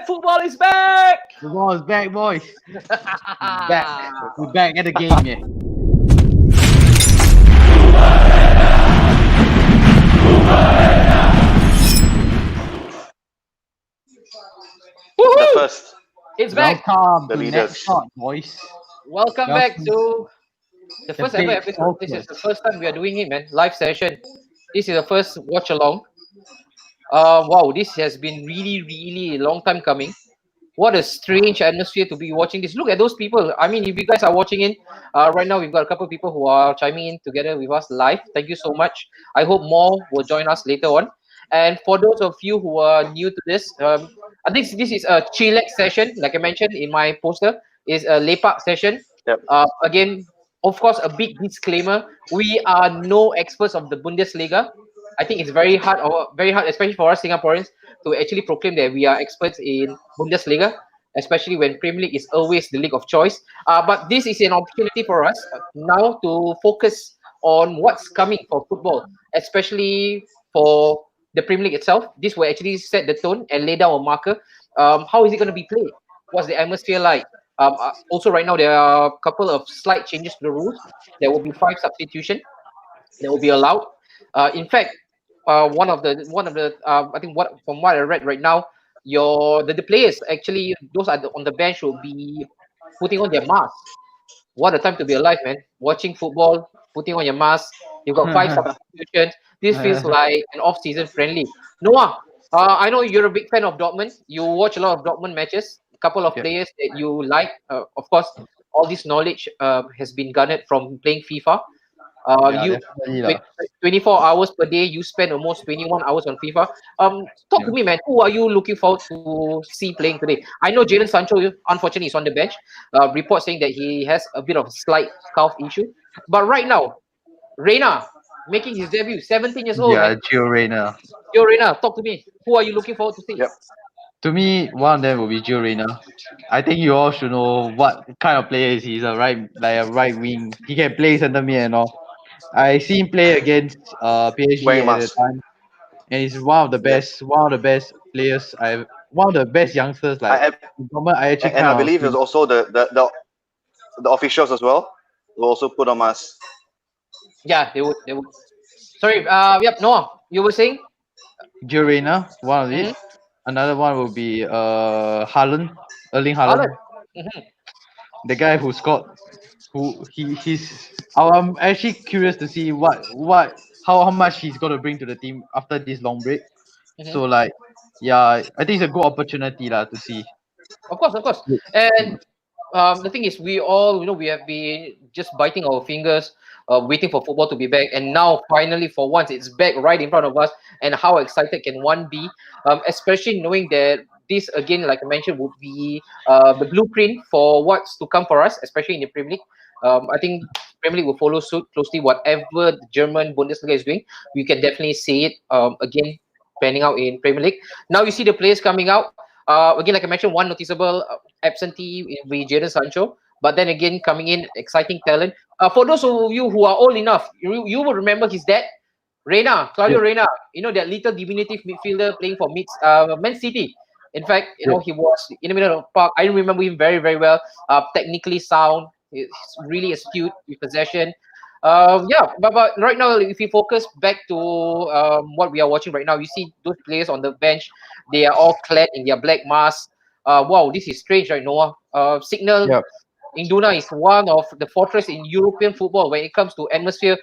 Football is back! The ball is back, boys. Back. We're back at the game, yeah. The Woohoo! first, It's back! Welcome The to leaders. Next Shot, boys. Welcome back Welcome to the the first ever big episode. This is focus. the first time we are doing it, man. Live session. This is the first watch along. Wow, this has been really a long time coming. What a strange atmosphere to be watching this. Look at those people. I mean, if you guys are watching in right now, we've got a couple of people who are chiming in together with us live. Thank you so much. I hope more will join us later on. And for those of you who are new to this, I think this is a chillax session. Like I mentioned in my poster, is a lepak session. Yep. Again, of course, a big disclaimer: we are no experts of the Bundesliga. I think it's very hard, especially for us Singaporeans, to actually proclaim that we are experts in Bundesliga, especially when Premier League is always the league of choice. But this is an opportunity for us now to focus on what's coming for football, especially for the Premier League itself. This will actually set the tone and lay down a marker. How is it going to be played? What's the atmosphere like? Also, right now there are a couple of slight changes to the rules. There will be 5 substitution that will be allowed. In fact, I think what from what I read right now, the players actually those are on the bench will be putting on their mask. What a time to be alive, man! Watching football, putting on your mask. You've got 5 substitutions. This feels like an off-season friendly. Noah, I know you're a big fan of Dortmund. You watch a lot of Dortmund matches. A couple of Yep. players that you like. Of course, all this knowledge has been garnered from playing FIFA. Yeah, You definitely with lah. 24 hours per day, you spend almost 21 hours on FIFA. Talk to Yeah. me, man. Who are you looking forward to see playing today? I know Jadon Sancho, unfortunately, is on the bench. Report saying that he has a bit of a slight calf issue. But right now, Reina making his debut, 17 years old, Yeah, man. Gio Reyna. Yo, Reina, talk to me. Who are you looking forward to see? Yep. To me, one of them will be Gio Reyna. I think you all should know what kind of player is he. He's a right wing. He can play center mid and all. I see him play against PSG Wearing at the mask. time, and he's one of the Yep. best players. One of the best youngsters. Like I, I actually and I kind of believe there's also the officials as well will also put on masks. Yeah, they would. They would. Sorry. Yep. Noah, you were saying? Gio Reyna, one of it. Mm-hmm. Another one will be Haaland, Erling Haaland, Alan. Mm-hmm. the guy who scored. He's. I'm actually curious to see how much he's gonna bring to the team after this long break. Mm-hmm. So like, yeah, I think it's a good opportunity lah to see. Of course. And the thing is, we all, we have been just biting our fingers, waiting for football to be back, and now finally, for once, it's back right in front of us. And how excited can one be? Especially knowing that this again, like I mentioned, would be the blueprint for what's to come for us, especially in the Premier League. I think Premier League will follow suit closely. Whatever the German Bundesliga is doing, we can definitely see it again panning out in Premier League. Now you see the players coming out. Again, like I mentioned, one noticeable absentee with Jadon Sancho. But then again, coming in, exciting talent. For those of you who are old enough, you will remember his dad, Claudio Yeah. Reina. You know, that little diminutive midfielder playing for Man City. In fact, Yeah. he was in the middle of the park. I remember him very well. Technically sound. He's really astute with possession. Yeah, but right now, if you focus back to what we are watching right now, you see those players on the bench. They are all clad in their black masks. Wow, this is strange, right, Noah? Signal Yeah. Induna is one of the fortress in European football when it comes to atmosphere.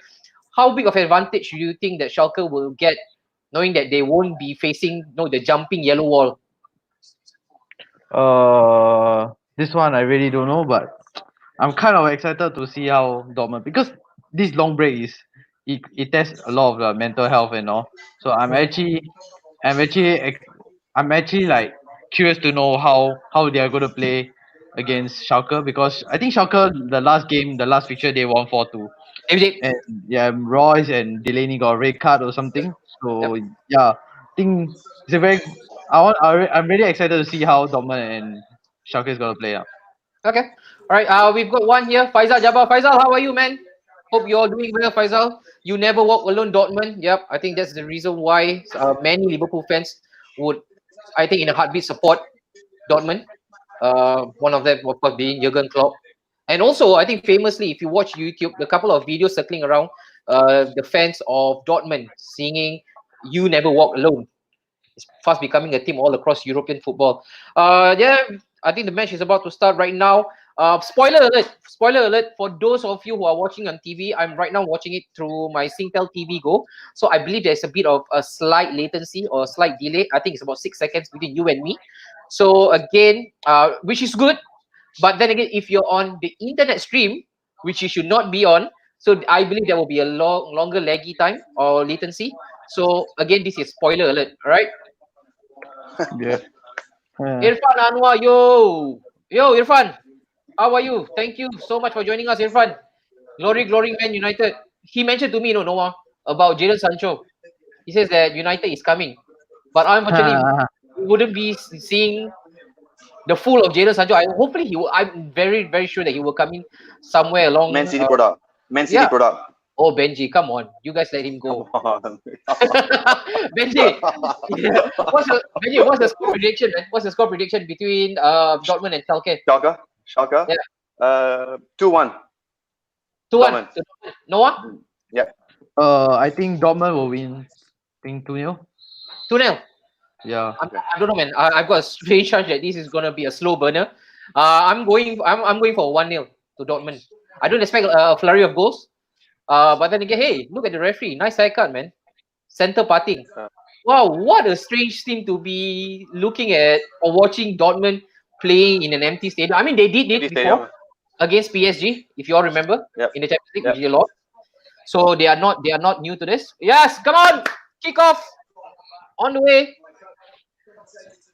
How big of an advantage do you think that Schalke will get, knowing that they won't be facing the jumping yellow wall? This one I really don't know, but I'm kind of excited to see how Dortmund, because this long break it tests a lot of mental health and all. So I'm actually ex- I'm actually like curious to know how they are going to play against Schalke, because I think Schalke, the last fixture, they won 4-2, David, and yeah, Royce and Delaney got a red card or something. So yep. yeah, I think it's a very I'm really excited to see how Dortmund and Schalke is going to play. Okay. All right. We've got one here. Faisal Jabbar. Faisal, how are you, man? Hope you're doing well, Faisal. You never walk alone, Dortmund. Yep. I think that's the reason why many Liverpool fans would, I think, in a heartbeat support Dortmund. One of them, of course, being Jurgen Klopp. And also, I think famously, if you watch YouTube, the couple of videos circling around, the fans of Dortmund singing "You Never Walk Alone." It's fast becoming a theme all across European football. Yeah, I think the match is about to start right now. Spoiler alert! Spoiler alert for those of you who are watching on TV. I'm right now watching it through my Singtel TV Go. So I believe there's a bit of a slight latency or a slight delay. I think it's about 6 seconds between you and me. So again, which is good. But then again, if you're on the internet stream, which you should not be on, so I believe there will be a longer laggy time or latency. So again, this is spoiler alert. All right. Yeah. Irfan Anwar, yo, Irfan, how are you? Thank you so much for joining us, Irfan. Glory, Man United. He mentioned to me, Noah, about Jadon Sancho. He says that United is coming, but unfortunately, we wouldn't be seeing the full of Jadon Sancho. Hopefully, he will. I'm very sure that he will come in somewhere along. Man City product. Man City yeah. product. Oh, Benji, come on. You guys let him go. Benji, what's the score prediction, man? What's the score prediction between Dortmund and Schalke? Schalke. Yeah. 2-1. 2-1. Noah? Yeah. I think Dortmund will win. I think 2-0. 2-0. Yeah. I don't know, man. I've got a strange hunch that this is gonna be a slow burner. I'm going for 1-0 to Dortmund. I don't expect a flurry of goals. But then again, hey, look at the referee. Nice haircut, man. Center parting. Wow, what a strange thing to be looking at or watching Dortmund playing in an empty stadium. I mean, they did it before against PSG, if you all remember, in the Champions League, which they lost. So they are not new to this. Yes, come on, kick off on the way.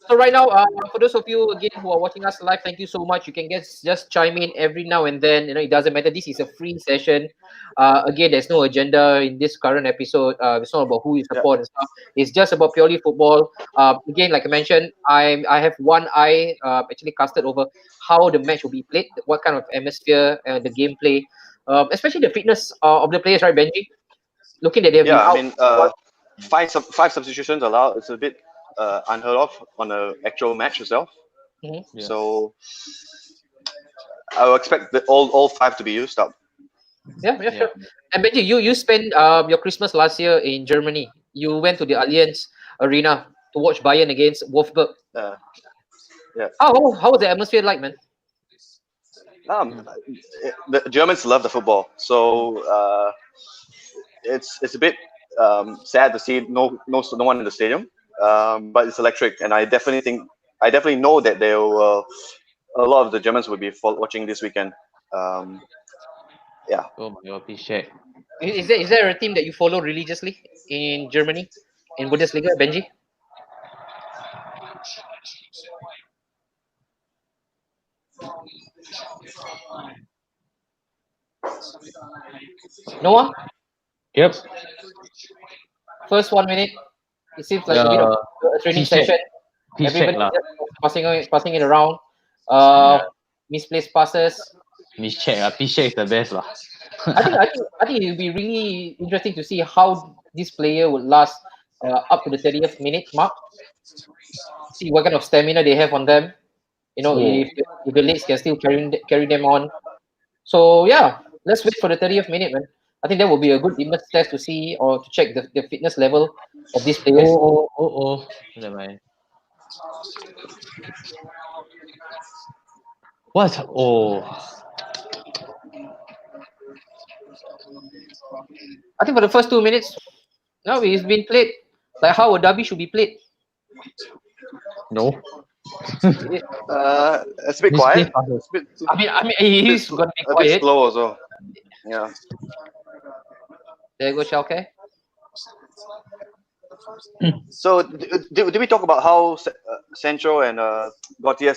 So right now, for those of you again who are watching us live, thank you so much. You can just chime in every now and then. It doesn't matter. This is a free session. Again, there's no agenda in this current episode. It's not about who you support and stuff. It's just about purely football. Again, like I mentioned, I have one eye actually casted over how the match will be played, what kind of atmosphere, the gameplay, especially the fitness of the players, right, Benji? Looking at their five substitutions allowed. It's a bit unheard of on the actual match itself. Mm-hmm. So I would expect all 5 to be used up. Yeah, sure. And Benji, you spent your Christmas last year in Germany. You went to the Allianz Arena to watch Bayern against Wolfsburg. Yeah. How was the atmosphere like, man? The Germans love the football, so it's a bit sad to see no one in the stadium. But it's electric, and I definitely know that there will a lot of the Germans will be watching this weekend. Yeah. Oh my God, please check. Is there a team that you follow religiously in Germany, in Bundesliga, Benji? Noah? Yep. First 1 minute, it seems like a bit of a training session. Everybody just passing it around. Misplaced passes. Please check is the best lah. I think it will be really interesting to see how this player would last up to the 30th minute mark. See what kind of stamina they have on them. If the legs can still carry them on. So yeah, let's wait for the 30th minute, man. I think that will be a good litmus test to see or to check the fitness level of these players. Oh. Never mind. What? Oh. I think for the first 2 minutes, no, it's been played like how a derby should be played. No. It's a bit quiet. I mean, he's gonna be quiet. A bit slow also. Yeah. There goes Schalke. So, did we talk about how Sancho and Gautier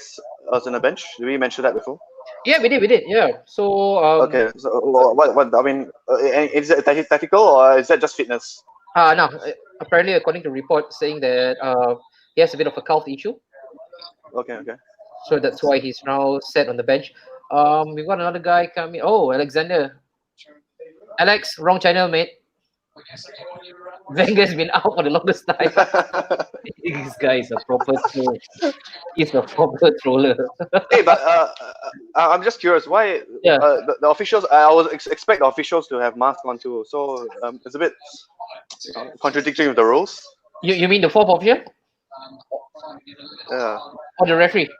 was on the bench? Did we mention that before? Yeah, we did. Yeah. So. Okay. So, what? I mean, is it tactical or is that just fitness? No. Apparently, according to report, saying that he has a bit of a calf issue. Okay. So that's why he's now set on the bench. We've got another guy coming. Oh, Alexander. Alex, wrong channel, mate. Wenger's been out for the longest time. This guy is a proper troll. He's a proper troller. Hey, but I'm just curious why Yeah. the officials. I was expect the officials to have masks on too. So it's a bit contradictory with the rules. You mean the fourth official Yeah. or the referee?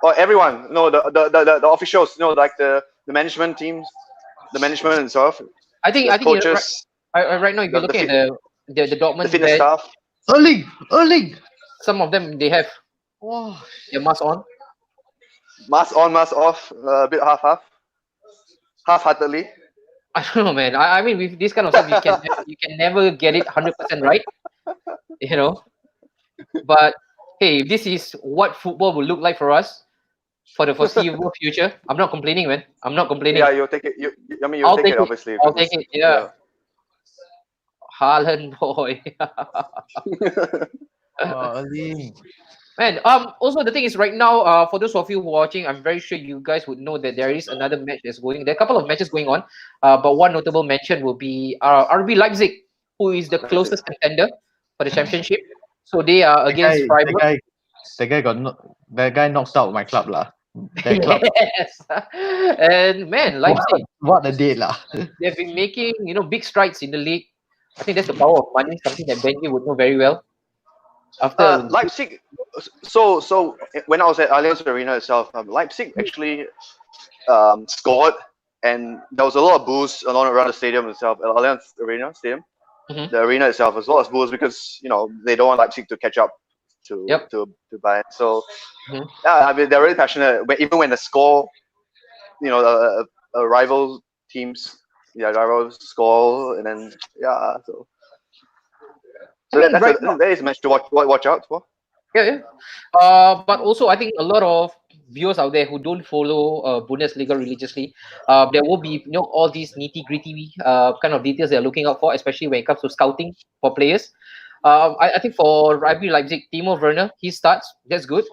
Or everyone. No, the officials. Like the management teams, the management itself, I the think you're right. coaches, Right now, if you're the looking fit, at the the Dortmund fitness badge, staff. some of them they have Wow. their mask on. Mask on, mask off. A bit half-heartedly. I don't know, man. I mean, with this kind of stuff, you can never get it 100% right, you know. But hey, if this is what football will look like for us for the foreseeable future, I'm not complaining, man. I'm not complaining. Yeah, you'll take it. I mean, you'll I'll take take it it. obviously I'll because take it. Yeah, Haaland boy. Erling. Man, also the thing is right now, for those of you who are watching, I'm very sure you guys would know that there is another match that's going. There are a couple of matches going on, but one notable mention will be RB Leipzig, who is the closest contender for the championship. So they are The guy, against the Freiburg. guy, the guy got that guy knocked out my club lah. That club. Yes, and man, Leipzig, What a day lah. they've been making big strides in the league. I think that's the power of money, something that Benji would know very well. After Leipzig. So when I was at Allianz Arena itself, Leipzig actually scored, and there was a lot of boos along around the stadium itself, Allianz Arena stadium, Mhm. the arena itself. There's a lot of boos because they don't want Leipzig to catch up to Yep. to Bayern. So Mhm. yeah, I mean they're really passionate. Even when the score, a rival teams, rivals score, and then so I mean, that's right now, that is a match to watch out for. yeah. But also, I think a lot of viewers out there who don't follow Bundesliga religiously, there will be all these nitty gritty kind of details they're looking out for, especially when it comes to scouting for players. I think for RB Leipzig, Timo Werner, he starts. That's good.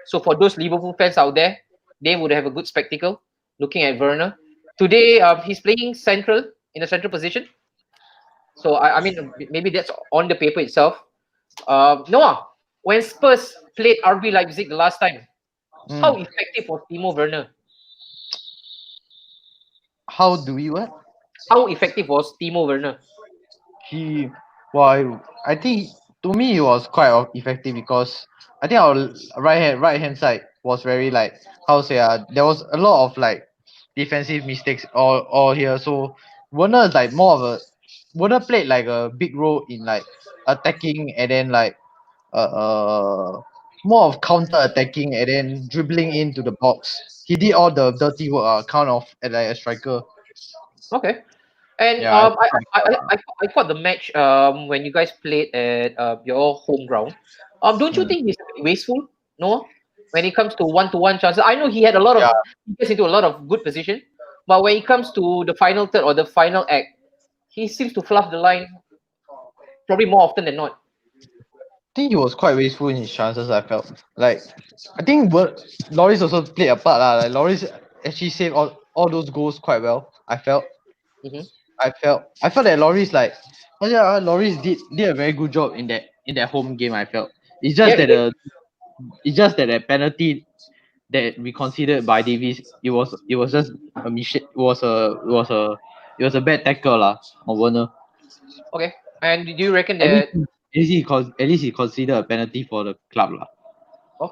So for those Liverpool fans out there, they would have a good spectacle looking at Werner. Today, he's playing central in a central position. So I mean, maybe that's on the paper itself. Noah, when Spurs played RB Leipzig the last time, how Mm. effective was Timo Werner? How do we what? How effective was Timo Werner? He, well, I think to me it was quite effective because I think our right hand side was very like how to say there was a lot of like defensive mistakes all here. So Werner is like more of a Werner played like a big role in like attacking and then like more of counter attacking and then dribbling into the box. He did all the dirty work, kind of like a striker. Okay. And Yeah, I caught the match when you guys played at your home ground. Don't you Mm. think he's a bit wasteful, Noah? When it comes to one-to-one chances, I know he had a lot of Yeah. he gets into a lot of good position, but when it comes to the final third or the final act, he seems to fluff the line probably more often than not. I think he was quite wasteful in his chances. I felt like I think Loris also played a part lah. Like Loris actually saved all those goals quite well. I felt Mhm. that Loris like Loris did a very good job in that home game. I felt it's just Yeah, that that penalty that we considered by Davies it was just a mission. It was a bad tackle lah on Werner. okay. And do you reckon At least that? at least he considered a penalty for the club lah. Oh.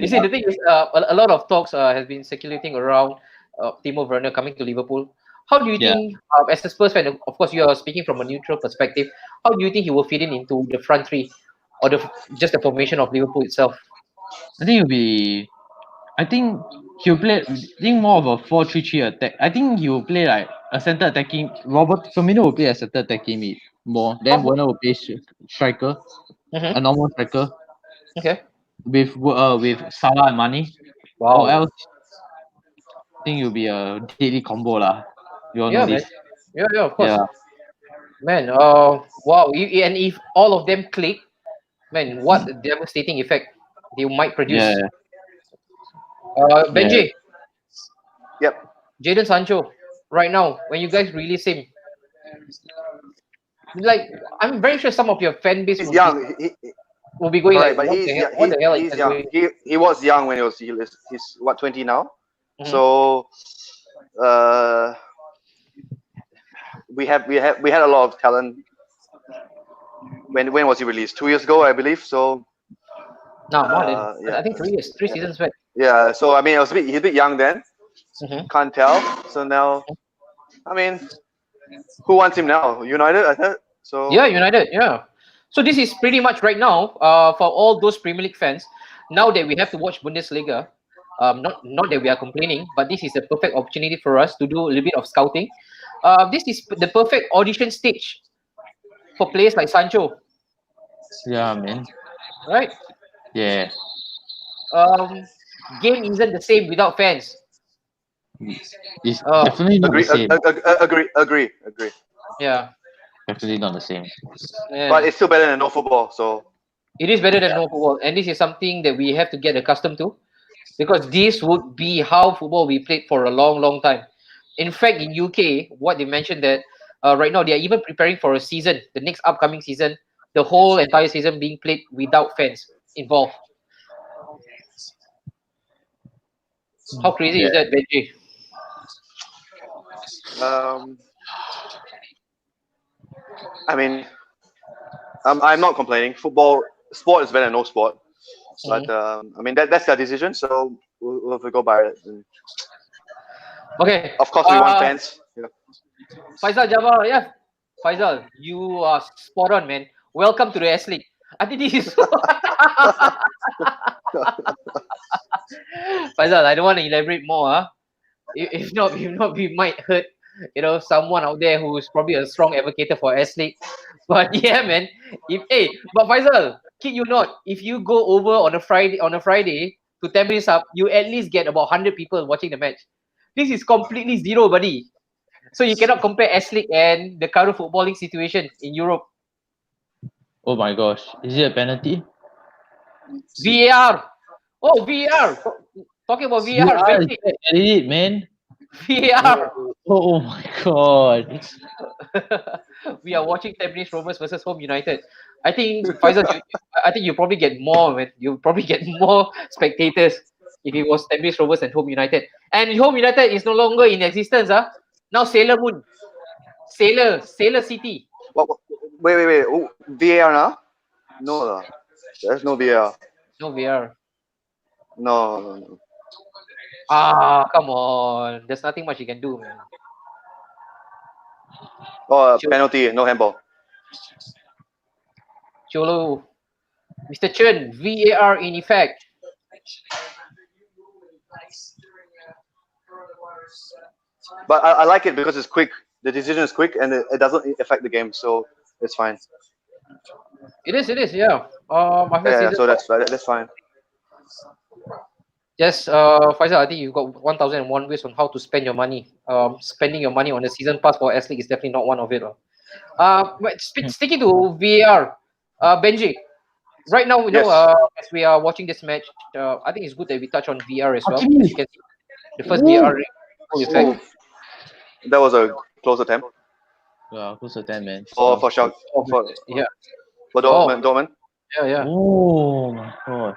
You see, the thing is, a lot of talks has been circulating around Timo Werner coming to Liverpool. How do you Yeah. think, as a Spurs fan, of course, you are speaking from a neutral perspective, how do you think he will fit in into the front three or just the formation of Liverpool itself? I think it'll be. I think he'll play. I think more of a 4-3-3 attack. I think he will play like a center attacking. Robert Firmino will play a center attacking mid more. Then Oh, Werner will play striker, a mm-hmm. normal striker Okay. with Salah and Mane. Or Wow. else, I think it'll be a deadly combo lah. You all know Yeah, man. this. Yeah, of course. Yeah. Man, wow. And if all of them click, man, what a devastating effect they might Yeah. produce. Yeah. Benji, Yep. Jadon Sancho, right now, when you guys release him, Like, I'm very sure some of your fan base He's will young. will be going Correct, like, but what the hell are you he's guys young. doing? He was young when he's what 20 now. Mhm. So uh, we had a lot of talent. When was he released? 2 years ago, I believe. So No, more than, yeah, I think 3 years, 3 seasons back. yeah. So I mean, he's a bit young then. Mhm. Can't tell. So now, I mean, who wants him now? United, I thought. So Yeah, United. Yeah. So this is pretty much right now. For all those Premier League fans, now that we have to watch Bundesliga, not that we are complaining, but this is a perfect opportunity for us to do a little bit of scouting. This is the perfect audition stage for players like Sancho, Yeah, man. right? Yeah. Um, Game isn't the same without fans. It's Uh, definitely not the agree, same. agree. yeah, Definitely not the same. But man. it's still better than no football. So It is better than no football, and this is something that we have to get accustomed to, because this would be how football will be played for a long, long time. In fact, in UK, what they mentioned that right now they are even preparing for a season, the next upcoming season, the whole entire season being played without fans involved. How crazy Yeah. is that, Benji? um, I mean, I'm not complaining. Sport is better than no sport. But Mhm. I mean that's their decision. So we'll have to go by it. And Okay, of course, we want fans. Yeah. Faisal Jabbar, yeah, Faisal, you are spot on, man. Welcome to the S League. I think this is Faisal. I don't want to elaborate more. If not, we might hurt someone out there who is probably a strong advocate for S League. But yeah, man. But Faisal, kid you not, if you go over on a Friday to Tampines Hub, you at least get about 100 people watching the match. This is completely zero, buddy. So you cannot compare S League and the current footballing situation in Europe. Oh my gosh. Is it a penalty? VAR. Oh, VAR. Talking about VAR, Yeah, Benji. I did it, man. VAR. Oh my god. We are watching Tampines Rovers versus Home United. I think Faisal, I think you probably get more, man. You probably get more spectators if it was Tampines Rovers and Home United. And Home United is no longer in existence, Now Sailor Moon, Sailor City. Wait. Oh, VAR now? No, lah. There's no VAR. No VAR. No. Come on. There's nothing much you can do, man. Oh, Sure. penalty, no handball. Cholo, Mr. Chen, VAR in effect. But I like it because it's quick. The decision is quick and it doesn't affect the game, so it's fine. It is, yeah. I've Yeah, seen so that's fine. Yes, Faisal, I think you've got 1001 ways on how to spend your money. Spending your money on a season pass for S League is definitely not one of it. But sticking to VAR, Benji, right now, Yes. as we are watching this match, I think it's good that we touch on VAR as well. As Hakimi. you can see, the first VAR full effect. That was a close attempt Yeah, who's the 10, man? for Schalke, Yeah, for Dortmund. yeah. Oh my god.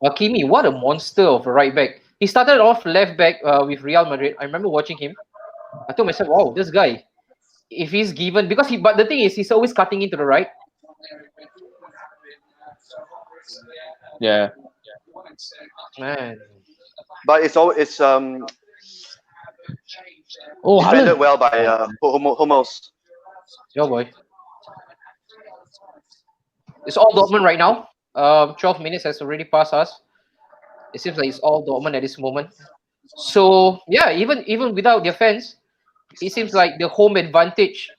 Hakimi, what a monster of a right back. He started off left back with Real Madrid. I remember watching him. I told myself, wow, this guy, if he's given, but the thing is, he's always cutting into the right. Yeah. Man, But it's Oh, defended Haaland. well by Hummels. your boy. It's all Dortmund right now. 12 minutes has already passed us. It seems like it's all Dortmund at this moment. So yeah, even without their fans, it seems like the home advantage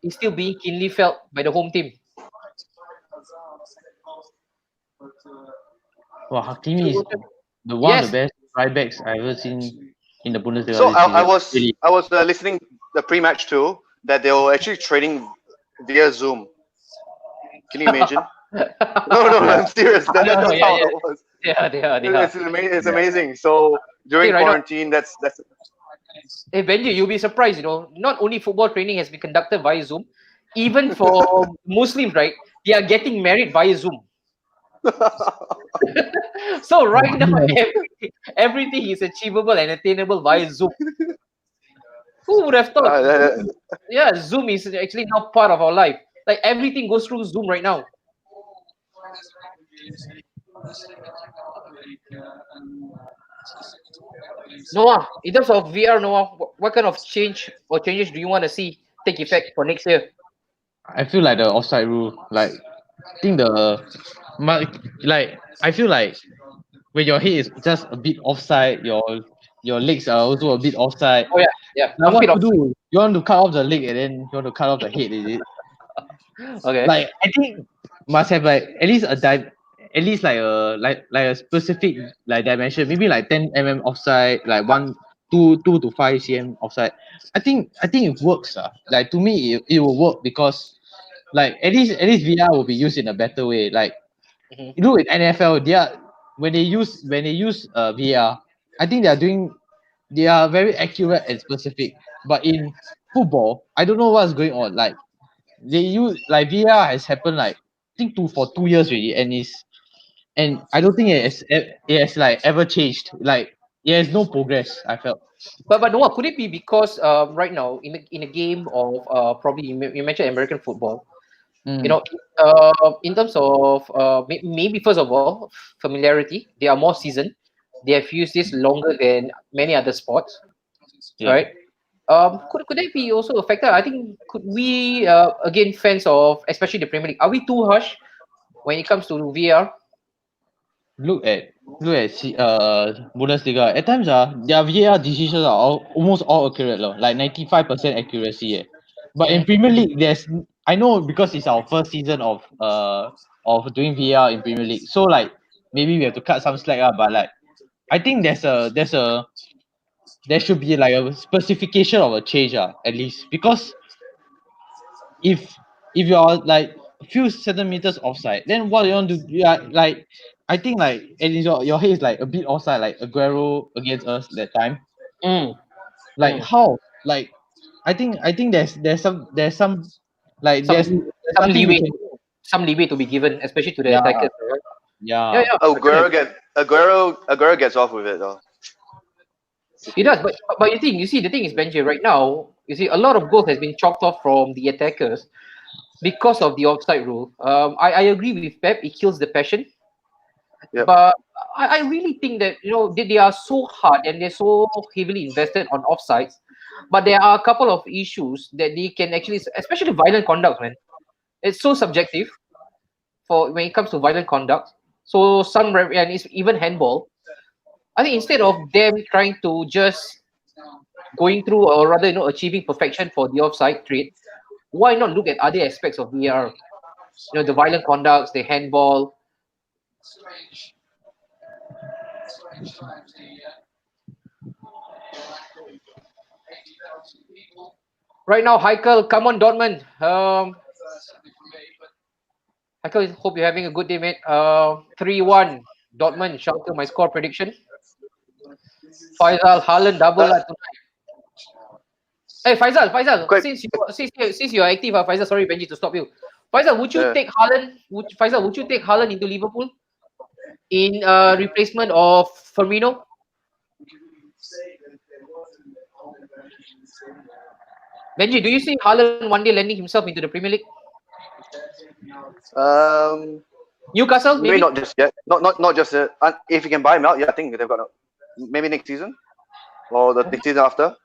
is still being keenly felt by the home team. Wow, Hakimi is one Yes. of the best right backs I've ever seen in the Bundesliga So this season. Really. I was listening the pre-match too that they were actually training via Zoom. Can you imagine? No, I'm serious. That's how it was. Yeah, they are. It's amazing. So during right now- quarantine, that's Hey Benji, you'll be surprised. Not only football training has been conducted via Zoom, even for Muslims, right? They are getting married via Zoom. So right now, everything is achievable and attainable via Zoom. Who would have thought? Yeah, Zoom is actually now part of our life. Like everything goes through Zoom right now. Noah, in terms of VR, Noah, what kind of changes do you want to see take effect for next year? I feel like the offside rule, like I think like I feel like when your head is just a bit offside, your legs are also a bit offside. Oh yeah, Now what armpit to do? You want to cut off the leg and then you want to cut off the head, is it? Okay. Like I think must have like at least at least like a specific like dimension, maybe like 10 mm offside, like 2 to 5 cm offside. I think it works. Like to me it will work because like at least VR will be used in a better way. Like Mhm. you know with NFL, when they use VR, I think they are very accurate and specific. But in football, I don't know what's going on. Like they use like VR has happened like I think for 2 years already, and I don't think it has like ever changed. Like it has no progress. I felt. But Noah, could it be because right now in a game of probably you mentioned American football, you Mm. know, in terms of maybe first of all familiarity, they are more seasoned. They have used this longer than many other sports, Yeah. right? Could that be also a factor? I think could we again fans of especially the Premier League, are we too harsh when it comes to VR? Look at Bundesliga. At times their VAR decisions are almost all accurate lah, like 95% accuracy. But in Mhm. Premier League, I know because it's our first season of doing VAR in Premier League, so like maybe we have to cut some slack but like I think there should be like a specification of a change at least because if you're like a few centimeters offside, then what you want to do? Yeah, like I think like and your head is like a bit offside, like Aguero against us that time. Mm, Like mm. how? Like I think there's some like Some there's some nothing we leeway, can. some leeway to be given, especially to the Yeah, attackers. Right? Yeah, yeah. yeah. I think Aguero gets off with it though. It does, but you see, the thing is, Benji, right now, you see, a lot of goals has been chalked off from the attackers because of the offside rule. I agree with Pep; it kills the passion. Yep. But I really think that they are so hard and they're so heavily invested on offsides. But there are a couple of issues that they can actually, especially violent conduct, man. It's so subjective for when it comes to violent conduct. So and it's even handball. I think instead of them trying to just going through or rather achieving perfection for the offside trade, why not look at other aspects of VR? The violent conducts, the handball. Right now, Heikel, come on, Dortmund. Heikel, hope you're having a good day, mate. 3-1, Dortmund, Schalke, my score prediction. Faisal, Haaland, double Uh, tonight. Hey, Faisal, Quick. since you are active, Faisal, sorry, Benji, to stop you. Faisal, would you take Haaland? Would you take Haaland into Liverpool in replacement of Firmino? Benji, do you see Haaland one day landing himself into the Premier League? Um, Newcastle, maybe maybe? not just yet. Not just if you can buy him out. Yeah, I think they've got maybe next season or the next season after.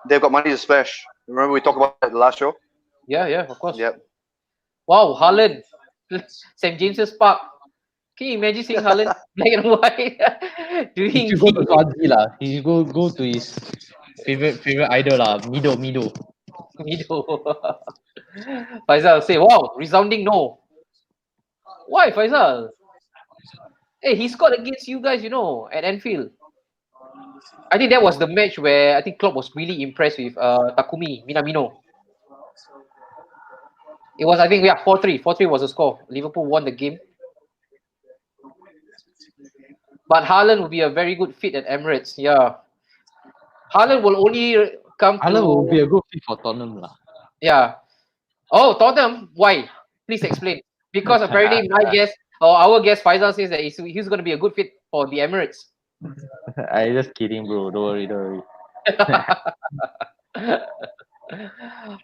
They've got money to splash. Remember we talked about it the last show. Yeah, of course. Yep. Wow, Haaland, St James's Park. Can you imagine seeing Haaland black and white he doing should go to the Swansea lah. He should go to his favorite idol lah, Mido. middle? Faisal say, wow, resounding no. Why, Faisal? Hey, he scored against you guys, at Anfield. I think that was the match where I think Klopp was really impressed with Takumi Minamino. It was, I think, 4-3. 4-3 was the score. Liverpool won the game. But Haaland would be a very good fit at Emirates. Yeah. Haaland will only come Haaland will be to a good fit for Tottenham lah. yeah. Oh, Tottenham. Why? Please explain. Because apparently my guess or our guest Faisal says that he's going to be a good fit for the Emirates. I just kidding, bro. Don't worry, don't worry.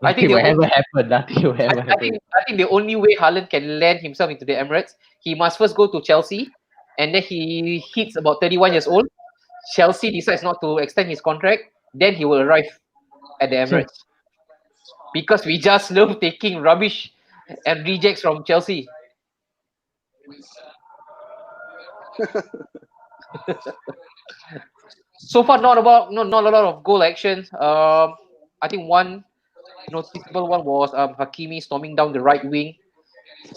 I think Nothing will the ever only, happen. Nothing will ever I happen. think the only way Haaland can land himself into the Emirates, he must first go to Chelsea, and then he hits about 31 years old. Chelsea decides not to extend his contract, then he will arrive at the Emirates. Because we just love taking rubbish and rejects from Chelsea. So far, not a lot of goal actions. I think one noticeable one was Hakimi storming down the right wing,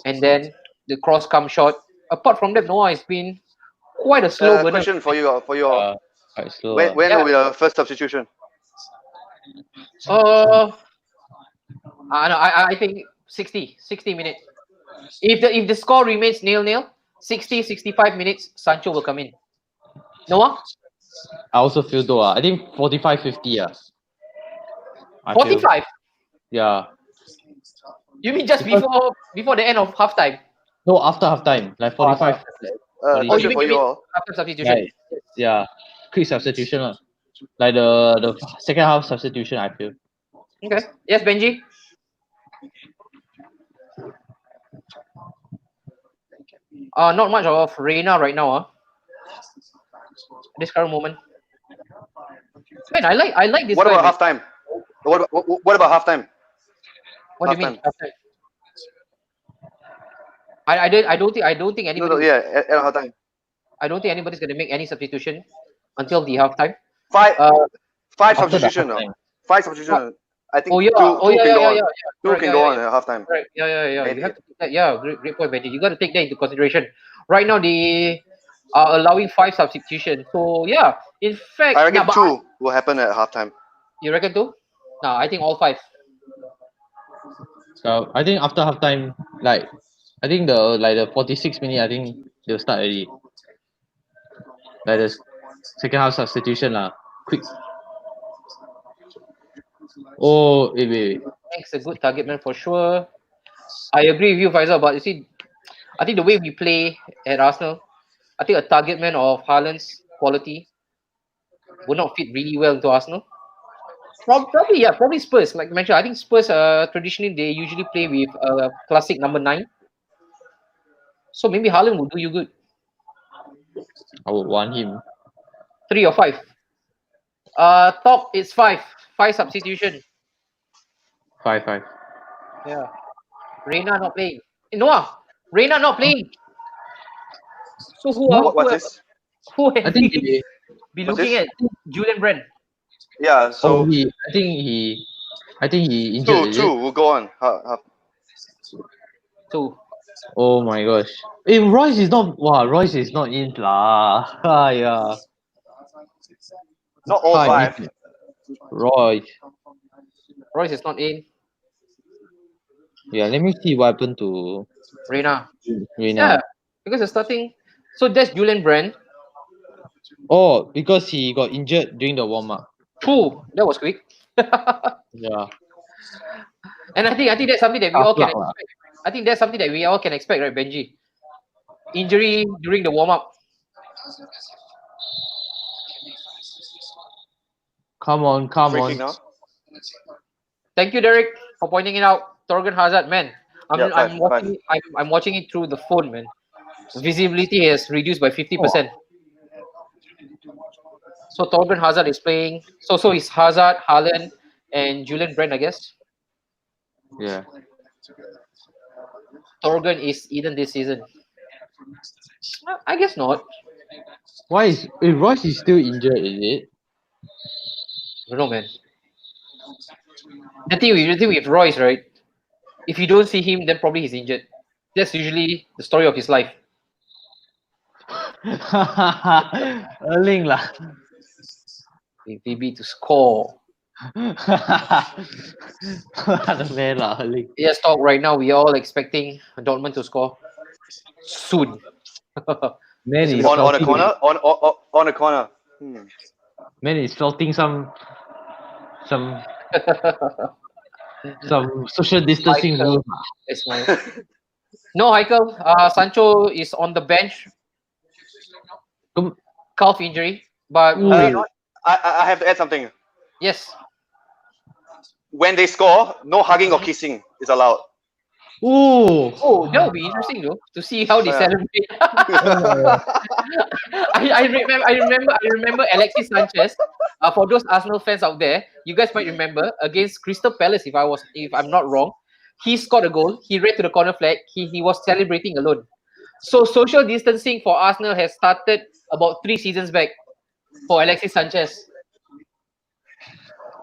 and then the cross come short. Apart from that, Noah, it's been quite a slow burner. Question for you. Quite slow. When Yeah. will be the first substitution? I think 60 minutes. If the score remains 0-0, 65 minutes, Sancho will come in. Noah? I also feel though. I think 45-50. 45? Yeah. You mean just before the end of halftime? No, after halftime, like 45. Question for you all. After substitution? Right. Yeah. Quick substitution lah. Like the second half substitution, I feel. Okay. Yes, Benji? Not much of Reina right now, this current moment. Man, I like this What guy. about halftime? What about halftime? What do you mean? Halftime? I don't think anybody. No, yeah, at halftime. I don't think anybody's gonna make any substitution until the halftime. Five After the substitution. halftime. Five substitution. I think Oh yeah. two can go on at halftime. Right. Yeah. Maybe. You have to take that. Yeah, great point, Benji. You got to take that into consideration. Right now, they are allowing 5 substitutions. So yeah, in fact, I reckon 2 will happen at halftime. You reckon 2? No, I think all 5. So I think after halftime, like I think the 46 minute, I think they'll start already. Like the second half substitution lah. Quick. Oh, wait. Makes a good target man for sure. I agree with you, Faisal, but you see, I think the way we play at Arsenal, I think a target man of Haaland's quality would not fit really well into Arsenal. Probably Spurs. Like I mentioned, I think Spurs traditionally they usually play with a classic number 9. So maybe Haaland would do you good. I would want him. 3 or 5. Top is 5. 5 substitution. 5. Yeah. Reina not playing. Noah, Reina not playing. So who I think he, be looking at Julian Brand? Yeah, so I think he injured. two will go on. 2. Oh my gosh. Hey, Royce is not in lah. Yeah. Not all 5. Royce is not in. Yeah, let me see what happened to Reina. Reina. Yeah, because they're starting. So that's Julian Brand. Oh, because he got injured during the warm up. Phew, that was quick. Yeah. And I think that's something that we all can expect. I think that's something that we all can expect, right, Benji? Injury during the warm up. Come on. Now. Thank you, Derek, for pointing it out. Torgan Hazard, man. I'm watching it through the phone, man. Visibility has reduced by 50%. So Torgan Hazard is playing. So is Hazard, Haaland, and Julian Brand, I guess. Yeah. Torgan is Eden this season. I guess not. Why is Royce is still injured? Is it? I don't know, man. The thing with Royce, right? If you don't see him, then probably he's injured. That's usually the story of his life. Erling lah. VB to score. Erling. Yes, talk right now. We are all expecting Dortmund to score soon. Man, on a corner. On a corner. Man is flouting some social distancing Michael. rules. It's my no, Michael. Sancho is on the bench, Come- calf injury, but Ooh. moving on. I have to add something. Yes. When they score, no hugging or kissing is allowed. Ooh. Oh, that would be interesting though to see how they Yeah. celebrate. I remember Alexis Sanchez. For those Arsenal fans out there, you guys might remember against Crystal Palace. If I'm not wrong, he scored a goal. He ran to the corner flag. He was celebrating alone. So social distancing for Arsenal has started about 3 seasons back for Alexis Sanchez.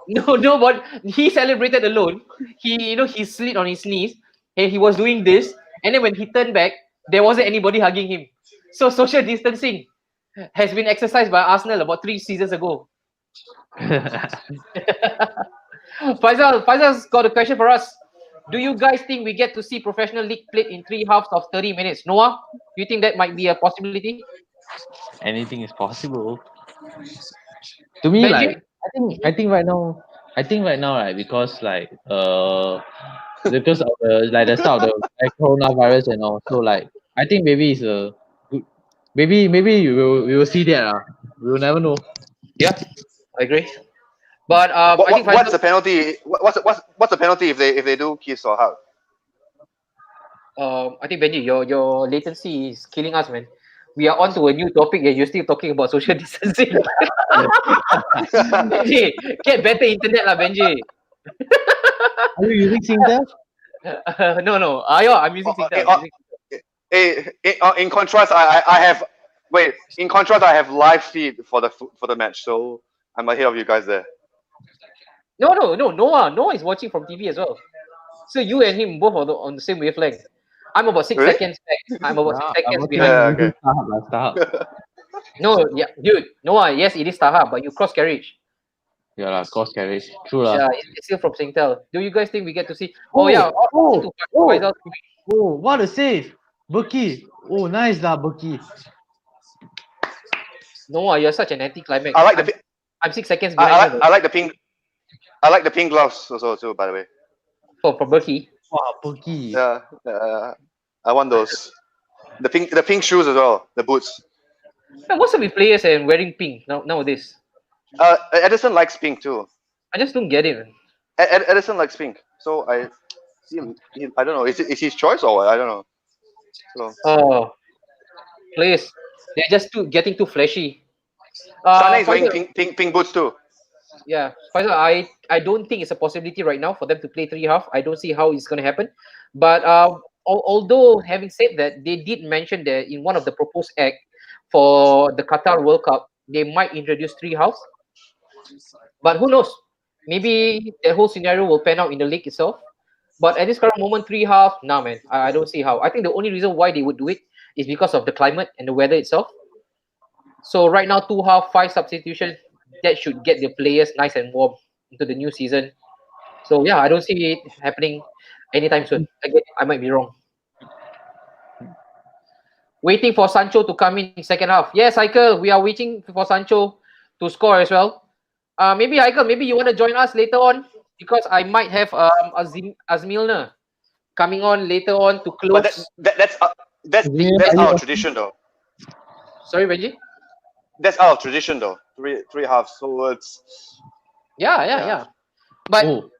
No, but he celebrated alone. He slid on his knees and he was doing this. And then when he turned back, there wasn't anybody hugging him. So social distancing has been exercised by Arsenal about 3 seasons ago. Faisal's got a question for us. Do you guys think we get to see professional league played in 3 halves of 30 minutes? Noah, do you think that might be a possibility? Anything is possible. To me, Benji? like I think right now, right, because because of the start of the coronavirus and all, so like I think maybe it's a good, maybe we will see that we will never know. Yeah, I agree. But I think What's the Faisal, penalty? What's the penalty if they do kiss or hug? I think Benji, your latency is killing us, man. We are on to a new topic and you're still talking about social distancing. Benji, get better internet lah, Benji. Are you using Singtel? No. I'm using Singtel. I'm using In contrast, I have In contrast, I have live feed for the match, so I'm ahead of you guys there. No. Noah is watching from TV as well. So you and him both are on the same wavelength. I'm about 6 Really? seconds back. I'm about 6 seconds I'm behind. Yeah, using okay. Starhub. No, yeah, dude. Noah, yes, it is Starhub, but you cross carriage. Yeah lah, cost carriage. True lah. Yeah, it's still from Singtel. Do you guys think we get to see? Oh, Oh yeah. oh, oh. Faisal. Oh, what a save! Burki. Oh, nice lah, Burki. Noah, you're such an anti-climax. I like the I'm 6 seconds I, behind I, I like the pink. I like the pink gloves also too. By the way, for Berkey. Wow, Burki. yeah, I want those. The pink shoes as well. The boots. Most of the players are wearing pink nowadays. Edison likes pink too. I just don't get it, man. Edison likes pink, so I don't know. Is his choice or what? I don't know. So Oh, players, they're just getting too flashy. Sane is wearing Faisal, pink boots too. yeah, Faisal, I don't think it's a possibility right now for them to play 3 half. I don't see how it's going to happen. But although having said that, they did mention that in one of the proposed act for the Qatar World Cup, they might introduce 3 halves. But who knows? Maybe the whole scenario will pan out in the league itself. But at this current moment, 3 half, nah, man, I don't see how. I think the only reason why they would do it is because of the climate and the weather itself. So right now, 2 half, 5 substitutions, that should get the players nice and warm into the new season. So yeah, I don't see it happening anytime soon. Again, I might be wrong. Waiting for Sancho to come in second half. Yes, Michael, we are waiting for Sancho to score as well. Maybe Michael, maybe you want to join us later on because I might have Azmilner coming on later on to close. But that's our tradition though. Sorry, Benji. That's our tradition though. Three halves. So it's Yeah. But Oh,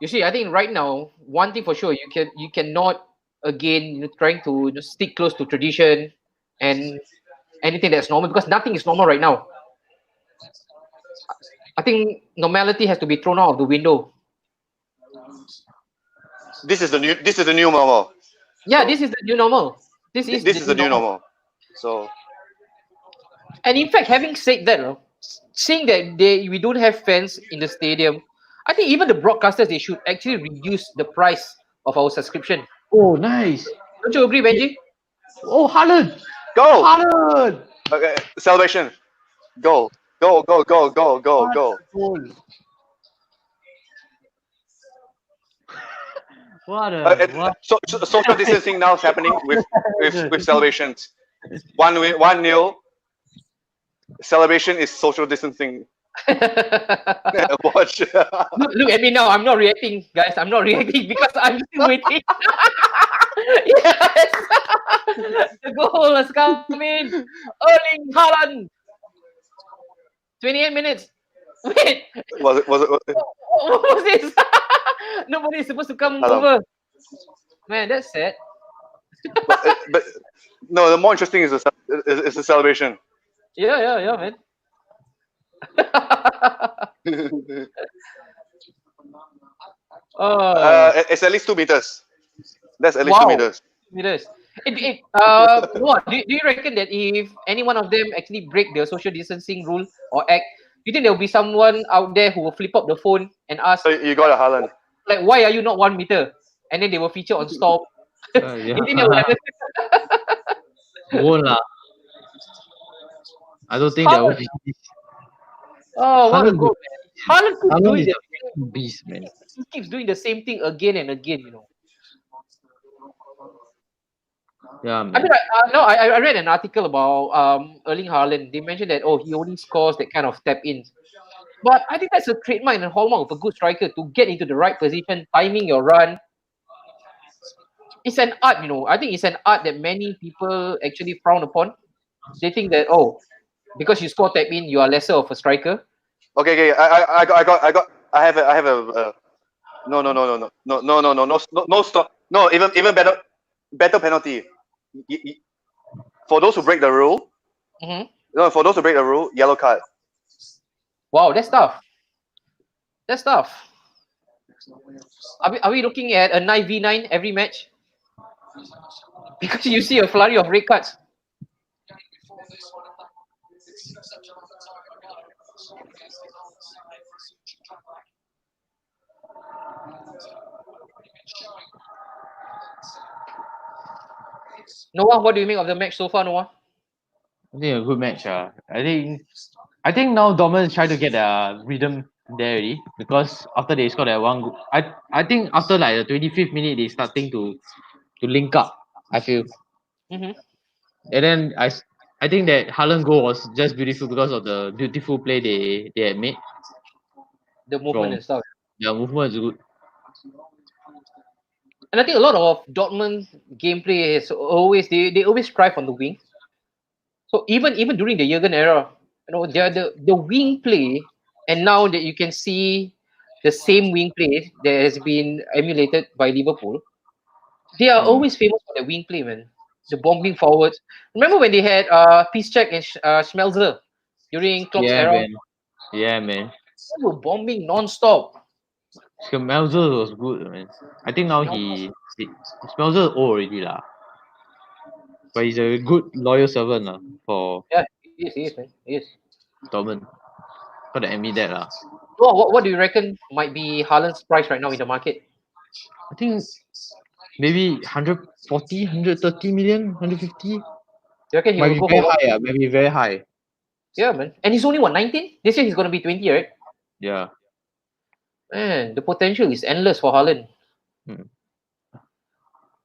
you see, I think right now, one thing for sure, you cannot again trying to stick close to tradition and anything that's normal because nothing is normal right now. I think normality has to be thrown out of the window. this is the new normal. Yeah, this is the new normal. This is the new normal. So And in fact, having said that, seeing that we don't have fans in the stadium, I think even the broadcasters they should actually reduce the price of our subscription. oh, nice. Don't you agree, Benji? Oh, Haaland. go. Haaland. Okay, celebration. Go. Goal. What? So social distancing now is happening with celebrations. 1-0. Celebration is social distancing. Watch. Look at me now. I'm not reacting, guys. I'm not reacting because I'm still waiting. Yes, the goal has come in. Erling Haaland. 28 minutes. Wait, Was it what was this? Nobody is supposed to come Hello. over. Man, that's sad. but no, the more interesting is the celebration. Yeah, man. Oh, It's at least 2 meters. That's at least two wow. meters. Meters. What do you reckon that if any one of them actually break the social distancing rule or act, you think there will be someone out there who will flip up the phone and ask, So you got a Haaland. like, why are you not 1 meter? And then they will feature on Storm. Yeah. You think that will happen? Won't lah. I don't think that will be. Oh, what a Haaland, goal, man. Haaland keeps Haaland doing is the a beast, man. he keeps doing the same thing again and again, you know. Yeah, I man. mean, I read an article about Erling Haaland. They mentioned that he only scores that kind of tap ins. But I think that's a trademark and a hallmark of a good striker to get into the right position, timing your run. It's an art, you know. I think it's an art that many people actually frown upon. They think that because you score tap in, you are lesser of a striker. Okay. I have a. No, stop. No, even better penalty. For those who break the rule, Hmm. for those who break the rule, yellow card. Wow, that's tough. That's tough. Are we looking at a 9v9 every match? Because you see a flurry of red cards. Noah, what do you make of the match so far, Noah? I think a good match. I think now Dortmund is trying to get their rhythm there already because after they scored that one, I think after like the 25th minute they starting to link up. I feel, Mm-hmm. and then I think that Haaland's goal was just beautiful because of the beautiful play they had made The movement from and stuff. their movement is good. And I think a lot of Dortmund gameplay is always they always strive on the wing. So even during the Jurgen era, the wing play, and now that you can see the same wing play that has been emulated by Liverpool, they are Mm. always famous for the wing play, man. The bombing forwards. Remember when they had Piszczek and Schmelzer during Klopp's Yeah, era? man. Yeah, man. They were bombing non-stop. Schmelzer was good, man. I think now he Schmelzer old already lah, but he's a good loyal servant lah for Yeah, he is, man. He is. Dortmund. Gotta admit that lah. What do you reckon might be Haaland's price right now in the market? I think maybe 140, 130 million, 150. You reckon he Might will be go very for what? high, maybe very high. Yeah, man. And he's only what, 19? This year he's gonna be 20, right? Yeah. Man, the potential is endless for Haaland. Hmm.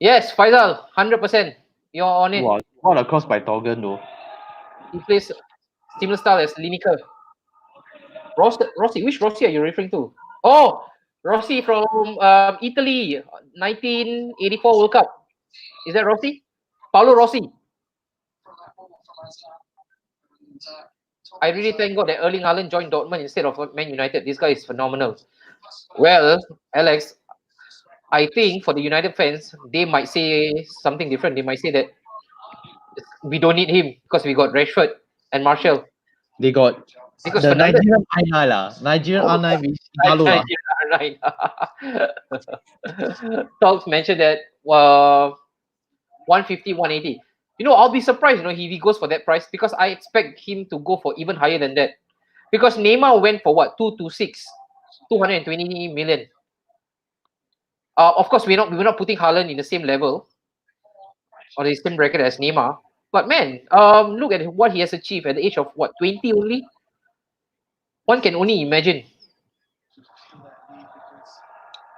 Yes, Faisal, 100%. You're on it. Wow, what a cross by Torgan though. He plays similar style as Lineker. Rossi, which Rossi are you referring to? Oh, Rossi from Italy, 1984 World Cup. Is that Rossi? Paolo Rossi. I really thank God that Erling Haaland joined Dortmund instead of Man United. This guy is phenomenal. Well, Alex, I think for the United fans, they might say something different. They might say that we don't need him because we got Rashford and Marshall. They got Because the Fernandez. Nigerian R9 lah. Nigerian Oh, R9 with Igalo lah. right. Talks mentioned that 150, 180. I'll be surprised, if he goes for that price because I expect him to go for even higher than that. Because Neymar went for what? 226, 220 million. Of course, we're not putting Haaland in the same level or the same bracket as Neymar. But man, look at what he has achieved at the age of what, 20 only. One can only imagine.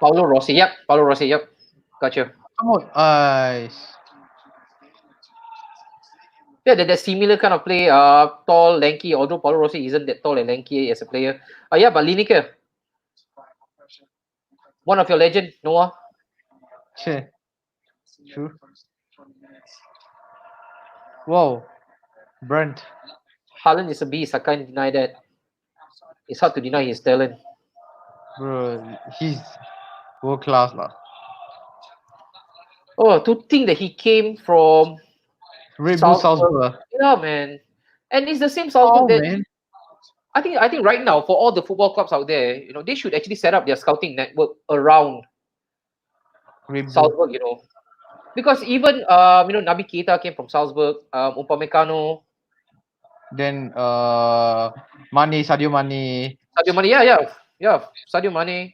Paolo Rossi, yep. Gotcha. Come on, Yeah, that similar kind of play. Tall, lanky. Although Paulo Rossi isn't that tall and lanky as a player. Yeah, but Lineker, one of your legend, Noah. Che. True. Wow. Brent. Haaland is a beast. I can't deny that. It's hard to deny his talent. Bro, he's world class lah. Oh, to think that he came from Red Bull Salzburg. Salzburg. Yeah, man. And it's the same Oh Salzburg that man. I think right now for all the football clubs out there, they should actually set up their scouting network around Red Bull. Salzburg, because even Naby Keita came from Salzburg, Upamecano, Then Mane, Sadio Mane. Sadio Mane, yeah, Sadio Mane,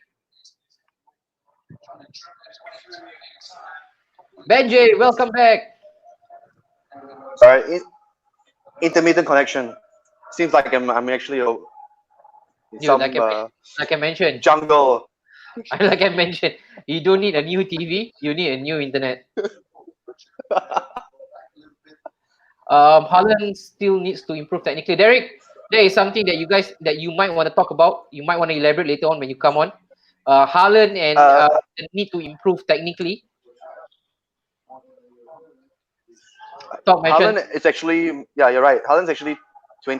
Benji, welcome back. Sorry, intermittent connection. Seems like I'm actually in some Like I mentioned, jungle. like I mentioned, you don't need a new TV, you need a new internet. Haaland still needs to improve technically. Derek, there is something that you might want to talk about. You might want to elaborate later on when you come on. Haaland and the need to improve technically. Haaland is actually, yeah, you're right. Haaland's actually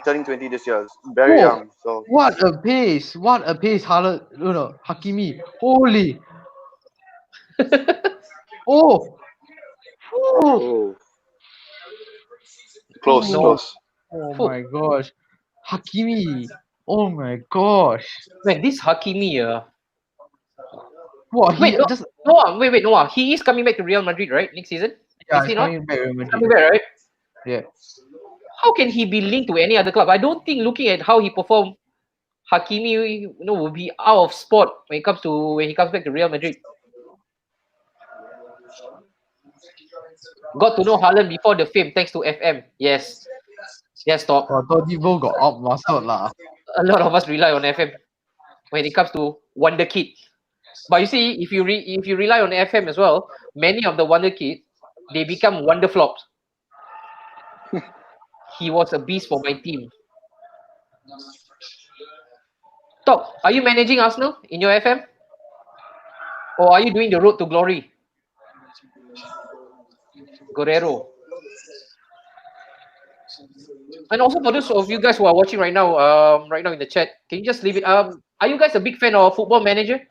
turning 20 this year. It's very young. So What a pace! What a pace, Haaland. No, Hakimi. Holy. Oh. Oh. Close, No. close. Oh my gosh. Hakimi. Oh my gosh. Man, this Hakimi, What? wait, Just Noah. He is coming back to Real Madrid, right? Next season? yeah, Is he he's not? coming back, Real Madrid. Coming back, right? Yeah. How can he be linked to any other club? I don't think looking at how he performed, Hakimi, will be out of spot when he comes back to Real Madrid. Got to know Haaland before the fame thanks to FM. Yes, stop. Todibo got outmuscled lah. A lot of us rely on FM when it comes to Wonder Kid. But you see, if you rely on FM as well, many of the Wonder Kids, they become Wonder Flops. He was a beast for my team. Top, are you managing Arsenal in your FM? Or are you doing the road to glory? Guerrero. And also for those of you guys who are watching right now in the chat, can you just leave it? Are you guys a big fan of Football Manager?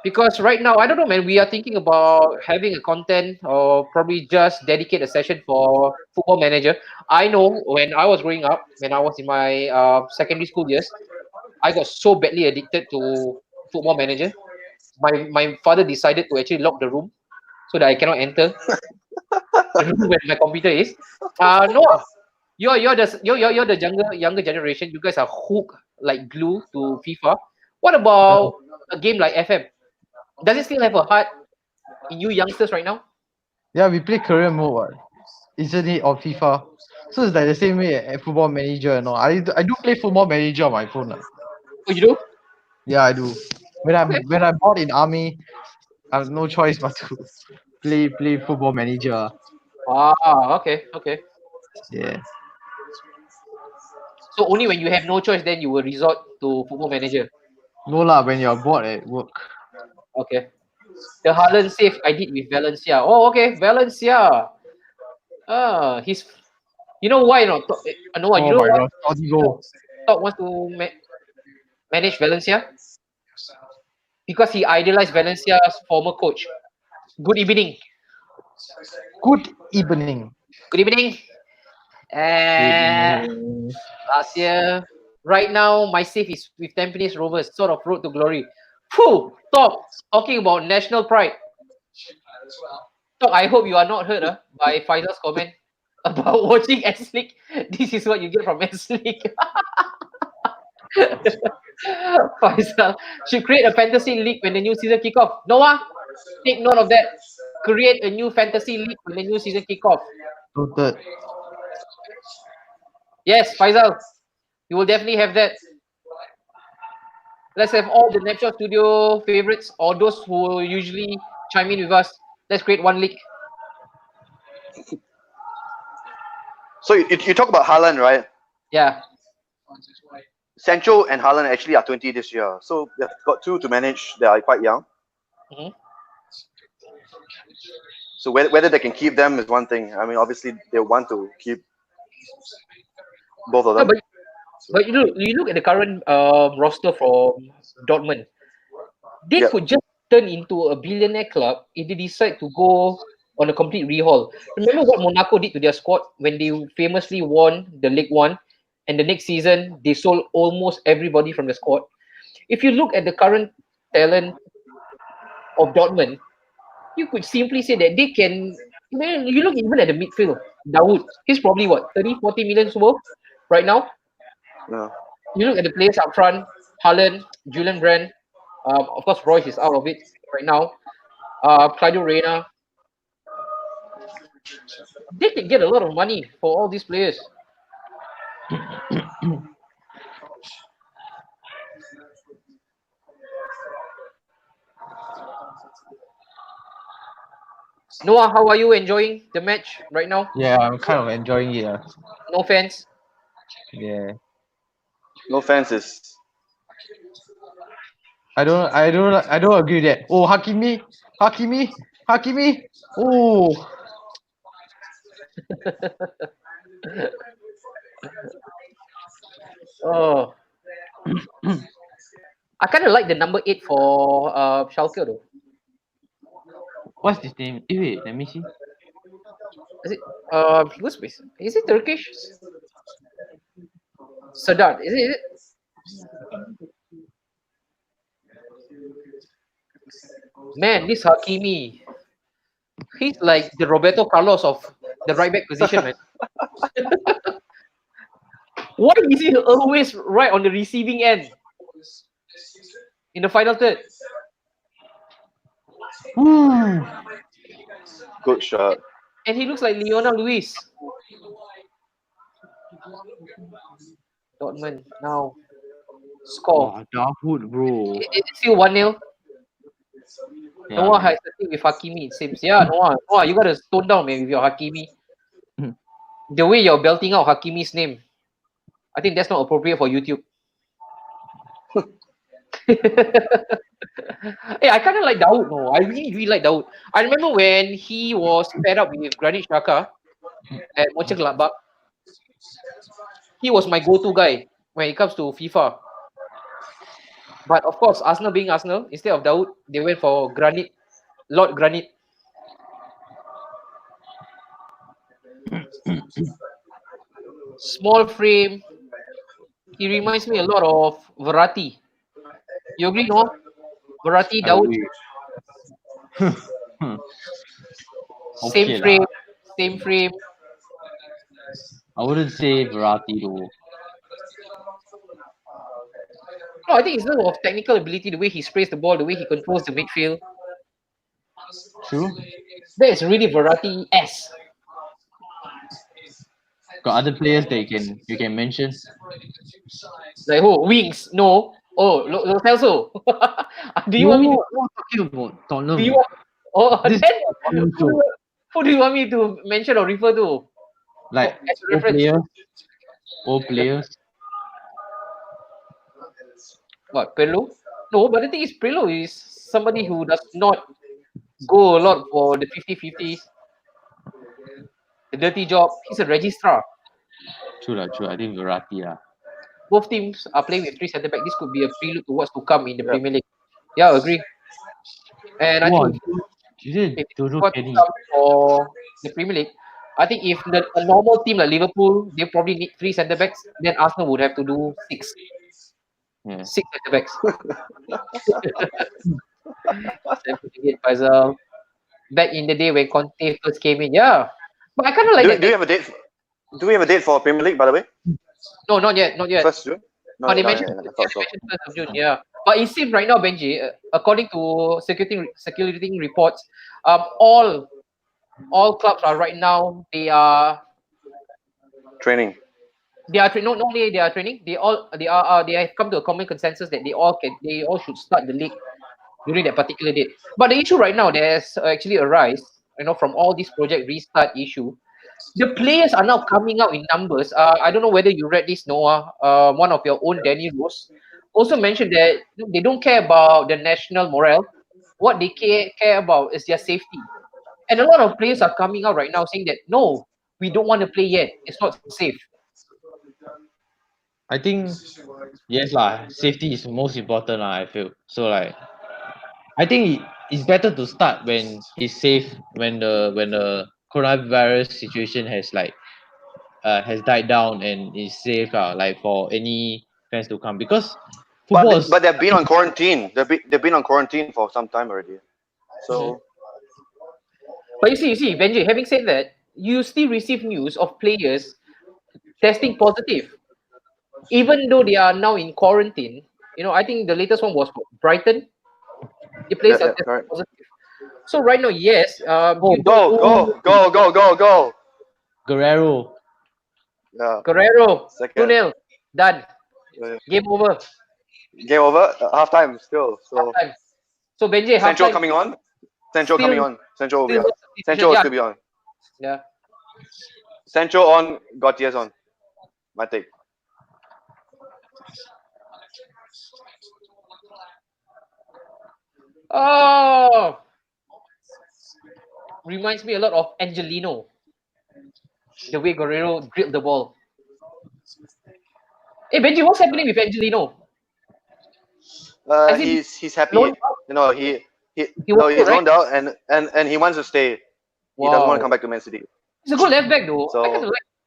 Because right now, I don't know, man, we are thinking about having a content or probably just dedicate a session for Football Manager. I know when I was growing up, when I was in my secondary school years, I got so badly addicted to Football Manager. My father decided to actually lock the room so that I cannot enter the room where my computer is. Noah, you're the younger generation. You guys are hooked like glue to FIFA. What about a game like FM? Does it still have a heart in you youngsters right now? Yeah, we play career mode what? Isn't it on FIFA? So it's like the same way at Football Manager, I do play Football Manager on my phone. Oh, you do? Yeah, I do. When I'm out in army, I have no choice but to play Football Manager. Okay. Yeah. So only when you have no choice, then you will resort to Football Manager. No lah, when you're bored at work. Okay. The Haaland save I did with Valencia. Oh, okay, Valencia. He's. You know why not? No, you know why? Top wants to manage Valencia because he idolized Valencia's former coach. Good evening. Good evening. Good evening. Last year, right now, my save is with Tampines Rovers, sort of road to glory. Phew, talking about national pride. I hope you are not hurt by Faisal's comment about watching S League. This is what you get from S League. Faisal should create a fantasy league when the new season kick off. Noah, take note of that. Create a new fantasy league when the new season kick off. Noted. Yes, Faisal, you will definitely have that. Let's have all the Natural Studio favorites or those who usually chime in with us. Let's create one league. So you talk about Haaland, right? Yeah. Sancho and Haaland actually are 20 this year, so they've got two to manage. They are quite young. Mhm. So whether they can keep them is one thing. I mean, obviously they want to keep both of No, them. but you look at the current roster from Dortmund. They Yeah. could just turn into a billionaire club if they decide to go on a complete rehaul. Remember what Monaco did to their squad when they famously won the League One, and the next season they sold almost everybody from the squad. If you look at the current talent of Dortmund, you could simply say that they can. Man, you look even at the midfield. Dawood, he's probably what 30, 40 million worth right now. Yeah. You look at the players up front: Haaland, Julian Brand. Of course, Royce is out of it right now. Claudio Reyna. They can get a lot of money for all these players. Noah, how are you enjoying the match right now? Yeah, I'm kind of enjoying it. No fans. Yeah. No fans is I don't agree with that. Oh, Hakimi. Oh, Oh, I kind of like the number 8 for Schalke though. what's his name? Wait, let me see. Is it he was with? Is it Turkish? Sadat. Is it? Man, this Hakimi, he's like the Roberto Carlos of the right back position, man. Why is he always right on the receiving end in the final third? Ooh. good shot. And he looks like Lionel Luis. Dortmund now score. Wow, Dahoud, bro. It's still 1-0. Yeah, Noah man. has the thing with Hakimi, it seems. Yeah, Noah, you gotta tone down, man, with your Hakimi. The way you're belting out Hakimi's name, I think that's not appropriate for YouTube. Hey, I kind of like Dawood. No, I really, really like Dawood. I remember when he was paired up with Granit Xhaka at Mönchengladbach. He was my go-to guy when it comes to FIFA. But of course, Arsenal being Arsenal, instead of Dawood, they went for Granit, Lord Granit. Small frame. He reminds me a lot of Verratti. You agree, no? Verratti, I Dawood, agree. same Okay lah. frame, same frame. I wouldn't say Verratti though. No, I think it's a lot of technical ability, the way he sprays the ball, the way he controls the midfield. True. That is really Verratti-esque. Got other players that you can mention. Like, oh, wings, no. Oh, Lo Celso. Do you want me to? No, I'm not talking about Do you Tottenham. want? Oh, This then Tottenham who, show. who do you want me to mention or refer to? Like As a old reference. players, old players. What, Pirlo? No, but the thing is, Pirlo is somebody who does not go a lot for the 50-50s, the dirty job. He's a registrar. True lah, true. I think Verratti lah. Both teams are playing with three centre back. This could be a prelude to what's to come in the Yeah. Premier League. Yeah, I agree. And I Wow, think is it if Jojo what's to Kenny? come for the Premier League, I think if a normal team like Liverpool, they probably need three centre backs, then Arsenal would have to do six. Yeah. Six centre backs. Puzzle. Back in the day when Conte first came in, yeah. But I kind of like Do that. you have a date? Do we have a date for Premier League, by the way? No, not yet, not yet. First June? No, But they not mentioned, yet. I they thought so. mentioned 1st of June, yeah. But it seems right now, Benji, according to circulating reports, all clubs are right now Training. not only they are training, they have come to a common consensus that they all should start the league during that particular date. But the issue right now, there's actually a rise, from all this project restart issue. the players are now coming out in numbers. I don't know whether you read this, Noah. One of your own, Danny Rose, also mentioned that they don't care about the national morale. What they care about is their safety. And a lot of players are coming out right now saying that no, we don't want to play yet. It's not safe. I think yes lah. Safety is most important lah. I feel so like I think it's better to start when it's safe when the coronavirus situation has died down and is safe like for any fans to come because football is, But they've been on quarantine. They've been on quarantine for some time already. So. But you see, Benji, having said that, you still receive news of players testing positive. Even though they are now in quarantine, I think the latest one was Brighton. The players are testing positive. So right now, yes. Go. Guerrero. Yeah. Guerrero. 2-0. Done. Game over. Game over. Half time still. So. Half-time. So Benji, Sancho coming on. Sancho will be on. Sancho will still be on. Yeah. Sancho on. Gautier's on. My take. Oh, reminds me a lot of Angelino. The way Guerrero drilled the ball. Hey Benji, what's happening with Angelino? He's happy. He's loaned out and he wants to stay. He doesn't want to come back to Man City. He's a good left back though. So,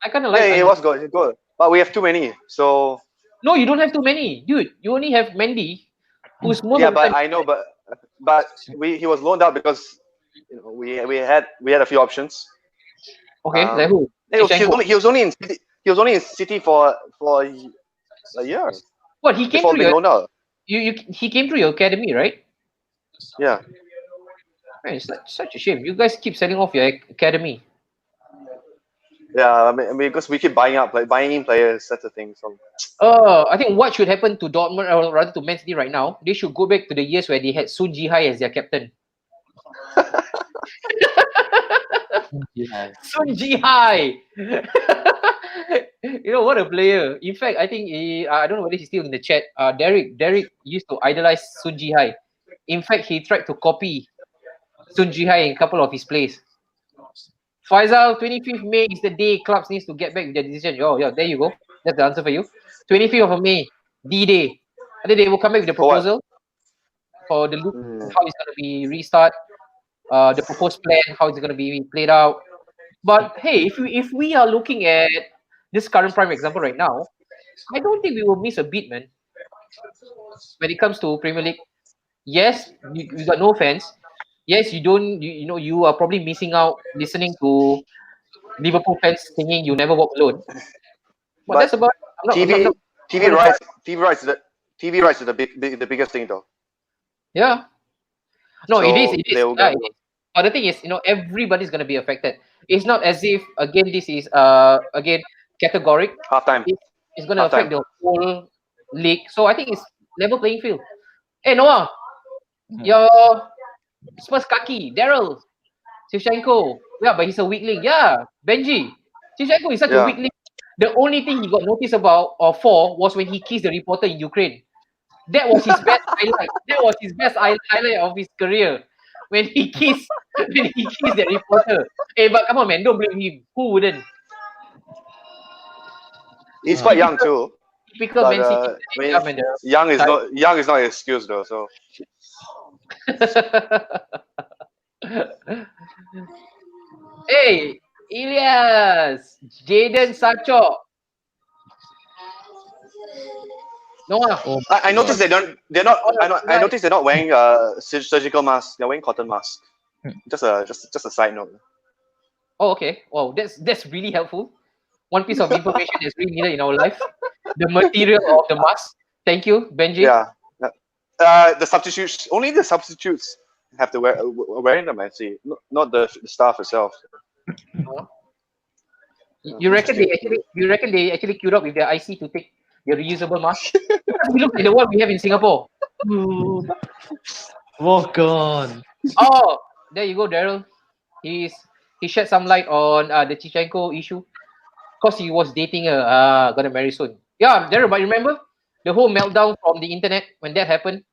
I kind of like. Yeah, he was good. He's good. But we have too many. So. No, you don't have too many, dude. You only have Mendy, who's more. Yeah, but I know, but he was loaned out because we had a few options. Okay, like who? He was only in City for a year. What, he came through your he came through your academy, right? Yeah. Man, it's such a shame. You guys keep selling off your academy. Yeah, I mean because we keep buying in players, that's the thing. So. I think what should happen to Dortmund, or rather to Man City right now, they should go back to the years where they had Sun Ji-hai as their captain. Sun Ji-hai. What a player. In fact, I think I don't know whether he's still in the chat. Derek used to idolize Sun Ji-hai. In fact, he tried to copy Sun Ji-hai in a couple of his plays. Faisal, 25th May is the day clubs needs to get back with their decision. Oh, yeah, there you go. That's the answer for you. 25th of May, D-Day. I think they will come back with the proposal for the league, how it's going to be restart, the proposed plan, how it's going to be played out. But hey, if we are looking at this current prime example right now, I don't think we will miss a beat, man. When it comes to Premier League, yes, you got no fans. Yes, you are probably missing out listening to Liverpool fans singing "You Never Walk Alone." But that's about TV rights. TV rights is the biggest thing, though. Yeah. No, so it is. But the thing is, everybody's gonna be affected. It's not as if this is again categoric. Halftime. It's gonna affect the whole league. So I think it's level playing field. Hey Noah, your Spurs kaki, Daryl, Shevchenko. Yeah, but he's a weakling. Yeah, Benji. Shevchenko is such a weakling. The only thing he got noticed about or for was when he kissed the reporter in Ukraine. That was his best highlight. That was his best highlight of his career. When he kissed the reporter. Hey, but come on, man, don't blame him. Who wouldn't? He's quite young too. Typical Man City. Young is not an excuse though. So. Hey, Elias, Jadon Sancho. I noticed they're not. I noticed they're not wearing surgical masks. They're wearing cotton masks. Just a side note. Oh, okay. Wow, that's really helpful. One piece of information that's really needed in our life. The material of the mask. Thank you, Benji. Yeah. The substitutes. Only the substitutes have to wearing them. I see. Not the staff itself. You reckon they actually queued up with their IC to take the reusable mask? We look at the one we have in Singapore. Walk on. Oh, there you go, Daryl. He's he shed some light on the Chichenko issue. Because he was dating her, gonna marry soon. Yeah, Daryl, but remember the whole meltdown from the internet when that happened?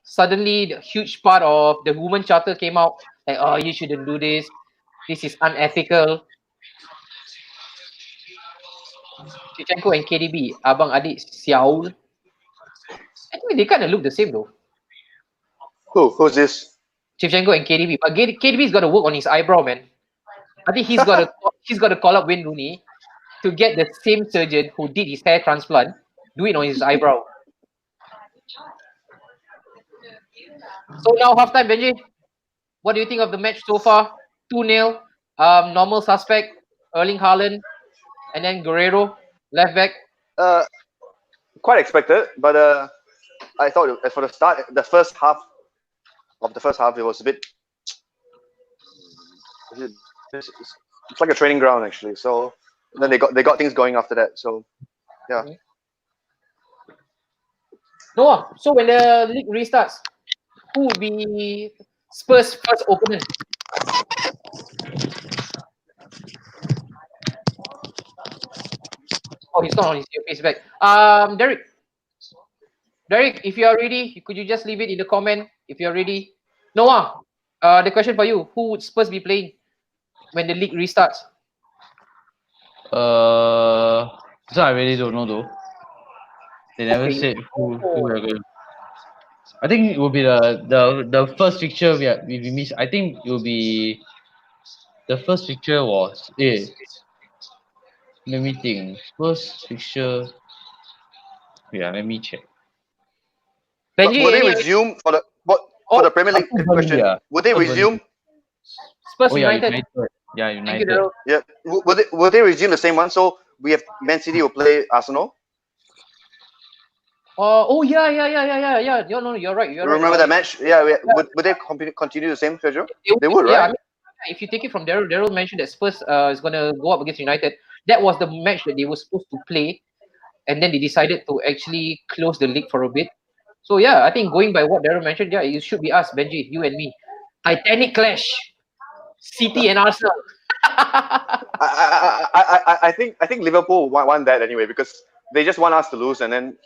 Suddenly, the huge part of the woman charter came out, like, oh, you shouldn't do this. This is unethical. Chichenko and KDB, abang adik Xiaol. Actually, they kind of look the same though. Who's this? Chichenko and KDB, but KDB's got to work on his eyebrow, man. I think he's got to call up Wayne Rooney to get the same surgeon who did his hair transplant do it on his eyebrow. So now halftime, Benji. What do you think of the match so far? 2-0. Normal suspect, Erling Haaland, and then Guerrero, left back. Quite expected, but I thought for the start, the first half, it was a bit. It's like a training ground actually. So then they got things going after that. So yeah. Noah, so when the league restarts, who would be Spurs' first opponent? Oh, he's not on his earpiece back. Derek, if you are ready, could you just leave it in the comment if you're ready? Noah, the question for you: who would Spurs be playing when the league restarts? So I really don't know though. They never said who we're going. I think it will be the first fixture we missed. I think it will be the first fixture was let me think. First fixture. Yeah, let me check. Benji, Would they resume for the Premier League question? Yeah. Would they resume? Spurs United. United. Yeah, United. Yeah. Would they resume the same one? So we have Man City will play Arsenal. Oh yeah. No, you're right. Remember that match? Yeah. Would they continue the same schedule? They would, right? Yeah, I mean, if you take it from Daryl mentioned that Spurs is gonna go up against United. That was the match that they were supposed to play, and then they decided to actually close the league for a bit. So yeah, I think going by what Daryl mentioned, yeah, it should be us, Benji, you and me. Titanic clash, City and Arsenal. I think Liverpool want that anyway because they just want us to lose and then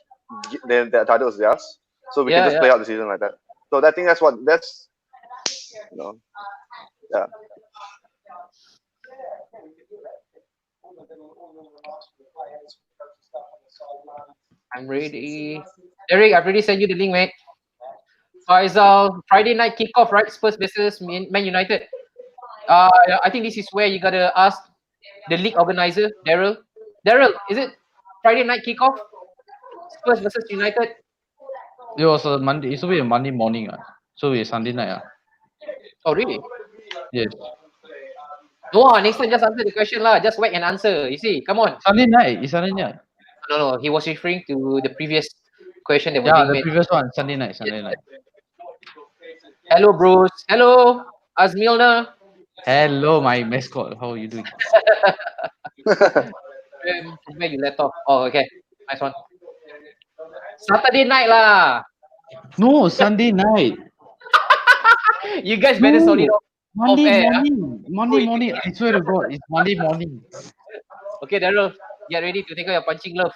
the title is theirs. So we can just play out the season like that. So I think that's yeah. I'm ready. Derek, I've already sent you the link, mate. Faisal, Friday night kickoff, right? Spurs versus Man United. I think this is where you gotta ask the league organizer, Daryl. Daryl, is it Friday night kickoff? Spurs versus United. It was a Monday. It should be a Monday morning. So it's Sunday night. Oh really? Yes. No, next time just answer the question lah. Just wait and answer. You see, come on. Sunday night. It's Sunday night. No. He was referring to the previous question that was Yeah, being the made. previous one. Sunday night. Hello, Bruce. Hello, Azmilna. Hello, my mascot. How are you doing? From where you let off? Oh, okay. Nice one. Saturday night lah. No, Sunday night. You guys better sort it out. Monday morning. I swear to God, it's Monday morning. Okay, Daryl, get ready to take out your punching glove.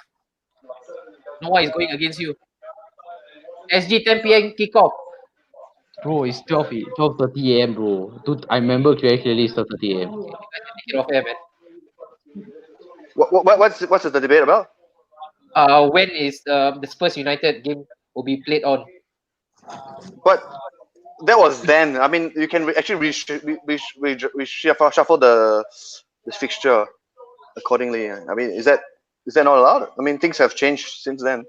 Noah is going against you. SG 10 p.m. kickoff. Bro, it's 12:30 a.m. bro. Dude, I remember clearly it's 12:30 a.m. Take it off air, man. What's the debate about? When is the Spurs United game will be played on? But that was then. I mean, you can actually shuffle the fixture accordingly. I mean, is that not allowed? I mean, things have changed since then.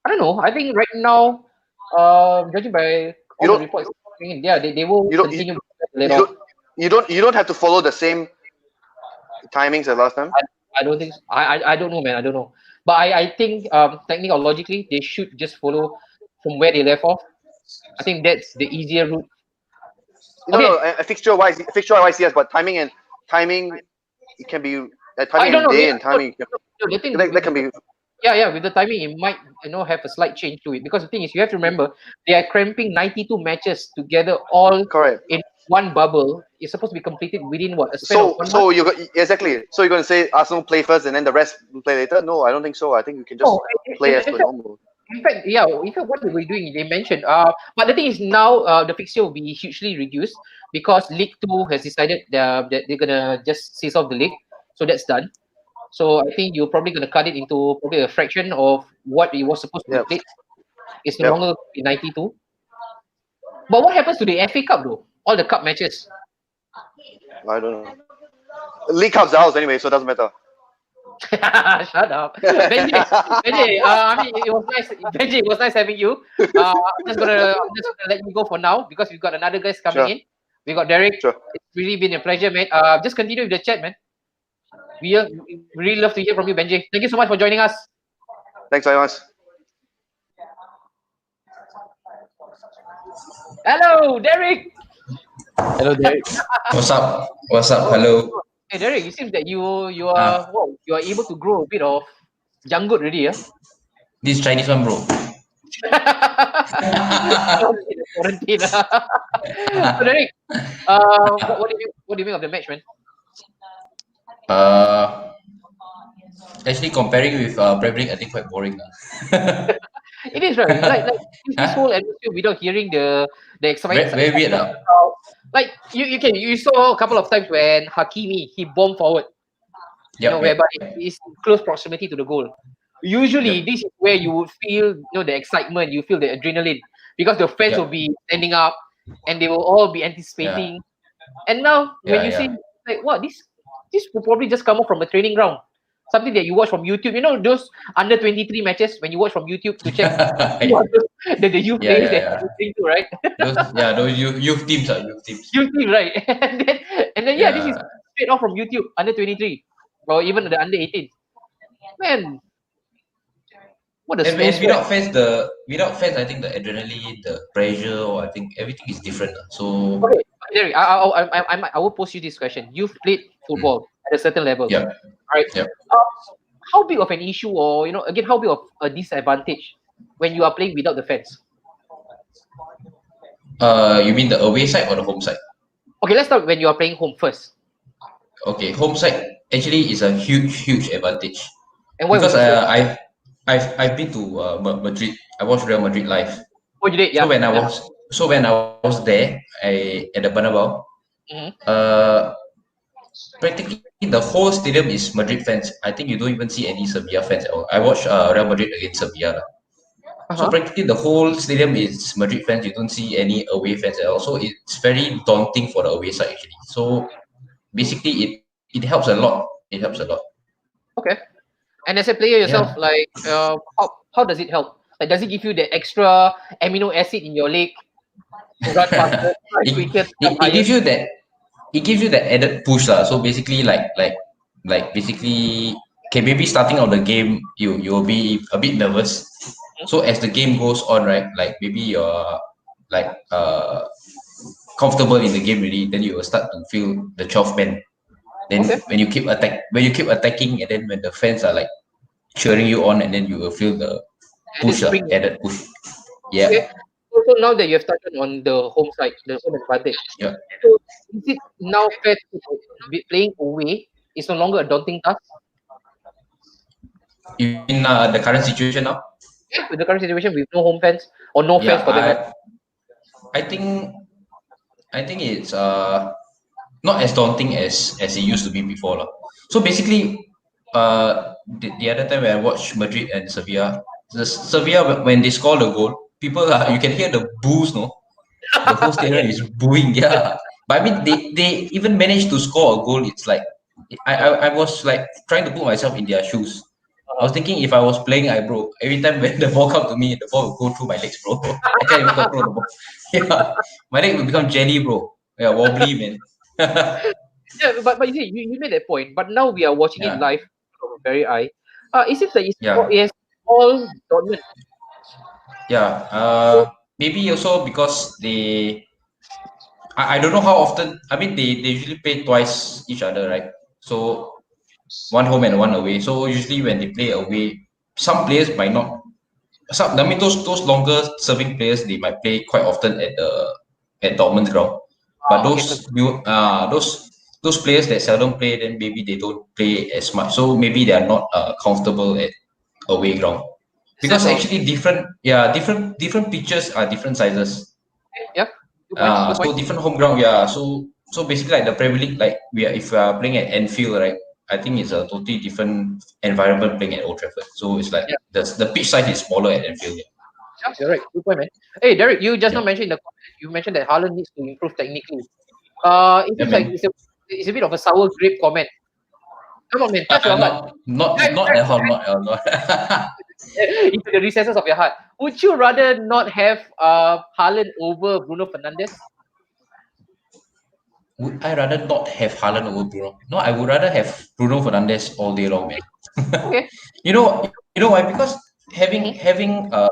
I don't know. I think right now, judging by all the reports, yeah, they will continue. You don't have to follow the same timings as last time. I don't think. I don't know, man. I don't know. But I think technically or logically, they should just follow from where they left off. I think that's the easier route. No, fixture wise, yes, but timing it can be timing of day and timing. That can be. Yeah, with the timing, it might have a slight change to it because the thing is, you have to remember they are cramping 92 matches together all correct in one bubble is supposed to be completed within what, a span of So 1 month? so you got exactly. So you're going to say Arsenal play first and then the rest will play later? No, I don't think so. I think you can just Oh, play in, as in per fact, normal. in fact, yeah. In fact, what they were doing, they mentioned. But the thing is now, the fixture will be hugely reduced because League Two has decided that they're gonna just cease off the league, so that's done. So I think you're probably gonna cut it into probably a fraction of what it was supposed to be Yep. played. It's no Yep. longer 92. But what happens to the FA Cup though? All the cup matches. I don't know. League Cup's ours anyway, so it doesn't matter. Shut up, Benji. Benji, I mean, it was nice. Benji, it was nice having you. I'm just gonna let you go for now because we've got another guest coming Sure. in. We got Derek. Sure. It's really been a pleasure, man. Just continue with the chat, man. We really love to hear from you, Benji. Thank you so much for joining us. Thanks very much. Hello, Derek. Hello, Derek. What's up? What's up? Hello. Hey, Derek. It seems that you are you are able to grow a bit of janggut already, yeah. This Chinese one, bro. Quarantine. So Derek, what do you think of the match, man? Actually comparing with Premier League, I think quite boring. It is right. Like this whole atmosphere without hearing the excitement. Very weird. Like you saw a couple of times when Hakimi he bombed forward, whereby he's in close proximity to the goal. Usually, this is where you would feel the excitement, you feel the adrenaline because the fans will be standing up and they will all be anticipating. And now when you see like what this will probably just come up from a training ground. Something that you watch from YouTube, those under 23 matches when you watch from YouTube to check the youth players that you're listening to, right? Those youth teams are youth teams. Youth team, right? and then this is straight off from YouTube, under 23 or even the under 18. Man, what a And smooth without fans, I think the adrenaline, the pressure, or I think everything is different. So okay, Derek, I will pose you this question. You've played football at a certain level, right? How big of an issue, or again, how big of a disadvantage when you are playing without the fans? You mean the away side or the home side? Okay, let's start when you are playing home first. Okay, home side actually is a huge advantage. And why? Because I've been to Madrid. I watched Real Madrid live. Oh, you did? Yeah. So when I was there, at the Bernabeu, practically the whole stadium is Madrid fans. I think you don't even see any Sevilla fans at all. I watched Real Madrid against Sevilla. So practically the whole stadium is Madrid fans. You don't see any away fans at all. So it's very daunting for the away side actually. So basically it helps a lot. It helps a lot. Okay. And as a player yourself, like how does it help? Like, does it give you the extra amino acid in your leg to run faster, quicker? It gives you that added push lah. So basically, basically, okay, maybe starting out the game, you will be a bit nervous. So as the game goes on, right, like maybe you're like comfortable in the game really, then you will start to feel the 12 men. Then when you keep attacking, and then when the fans are like cheering you on, and then you will feel the push, added push. Yeah. Okay. So now that you have started on the home side, the home advantage. Yeah. So is it now fair to playing away is no longer a daunting task? In the current situation now? Yeah, with the current situation with no home fans or no fans for them. I think it's not as daunting as it used to be before lah. So basically, the other time when I watched Madrid and Sevilla, Sevilla when they score the goal, people you can hear the boos, no? The whole stadium is booing, yeah. But I mean, they even managed to score a goal. It's like I was like trying to put myself in their shoes. I was thinking if I was playing, bro, every time when the ball come to me, the ball will go through my legs, bro. I can't even control the ball. Yeah, my leg will become jelly, bro. Yeah, wobbly, man. Yeah, but you see, you made that point. But now we are watching it live from a very eye. It seems like it's all Dortmund. Yeah. Maybe also because I don't know how often. I mean, they usually play twice each other, right? So one home and one away. So usually when they play away, some players might not. I mean, those longer serving players, they might play quite often at Dortmund's ground. But Okay, those players that seldom play, then maybe they don't play as much. So maybe they are not comfortable at away ground. Because Central. actually different pitches are different sizes. Yeah, good point. Good So point. different home ground, yeah. So basically like the Premier League, like if we are playing at Anfield, right? I think it's a totally different environment playing at Old Trafford. So it's like Yeah, the pitch size is smaller at Anfield. Yeah. yeah, you're right. Good point, man. Hey, Derek, you just now Yeah. mentioned in the comment, you mentioned that Haaland needs to improve technically. It Yeah, seems like man. it's a bit of a sour grape comment. Come on, man, touch your heart. Dive, Not at all, not at all. into the recesses of your heart. Would you rather not have Haaland over Bruno Fernandes? Would I rather not have Haaland over Bruno? No, I would rather have Bruno Fernandes all day long, man. Okay. You know why? Because having Mhm. having uh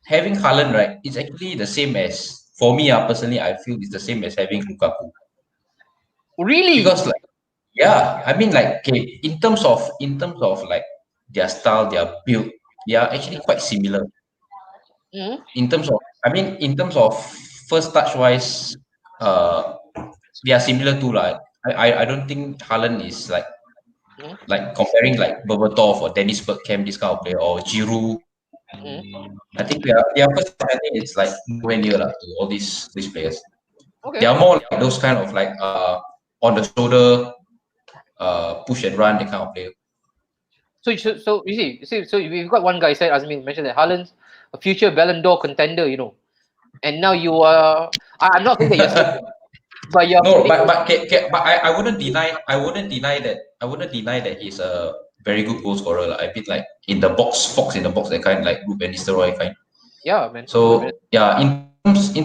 having Haaland, right, it's actually the same as for me. Personally, I feel it's the same as having Lukaku. Really? Because like yeah, I mean like okay, in terms of like their style, their build, they are actually quite similar. Mhm. In terms of in terms of first touch wise, uh they are similar too. Like I don't think Haaland is Mhm. like comparing like Berbatov or Dennis Bergkamp, this kind of player, or Giroud. Mhm. I think their first touch, I think it's like nowhere near like, to all these players. They Okay. are more like those kind of like on the shoulder push and run, the kind of player. So you see, so we've got one guy said Azmin mentioned that Haaland's a future Ballon d'Or contender, and now you are. I'm not saying that you're saying, but you're No, putting. but I wouldn't deny that he's a very good goal scorer. Like, a bit like in the box, fox in the box, that kind, like Ruben Nistelrooy kind. Yeah, man. Good, man. So yeah, in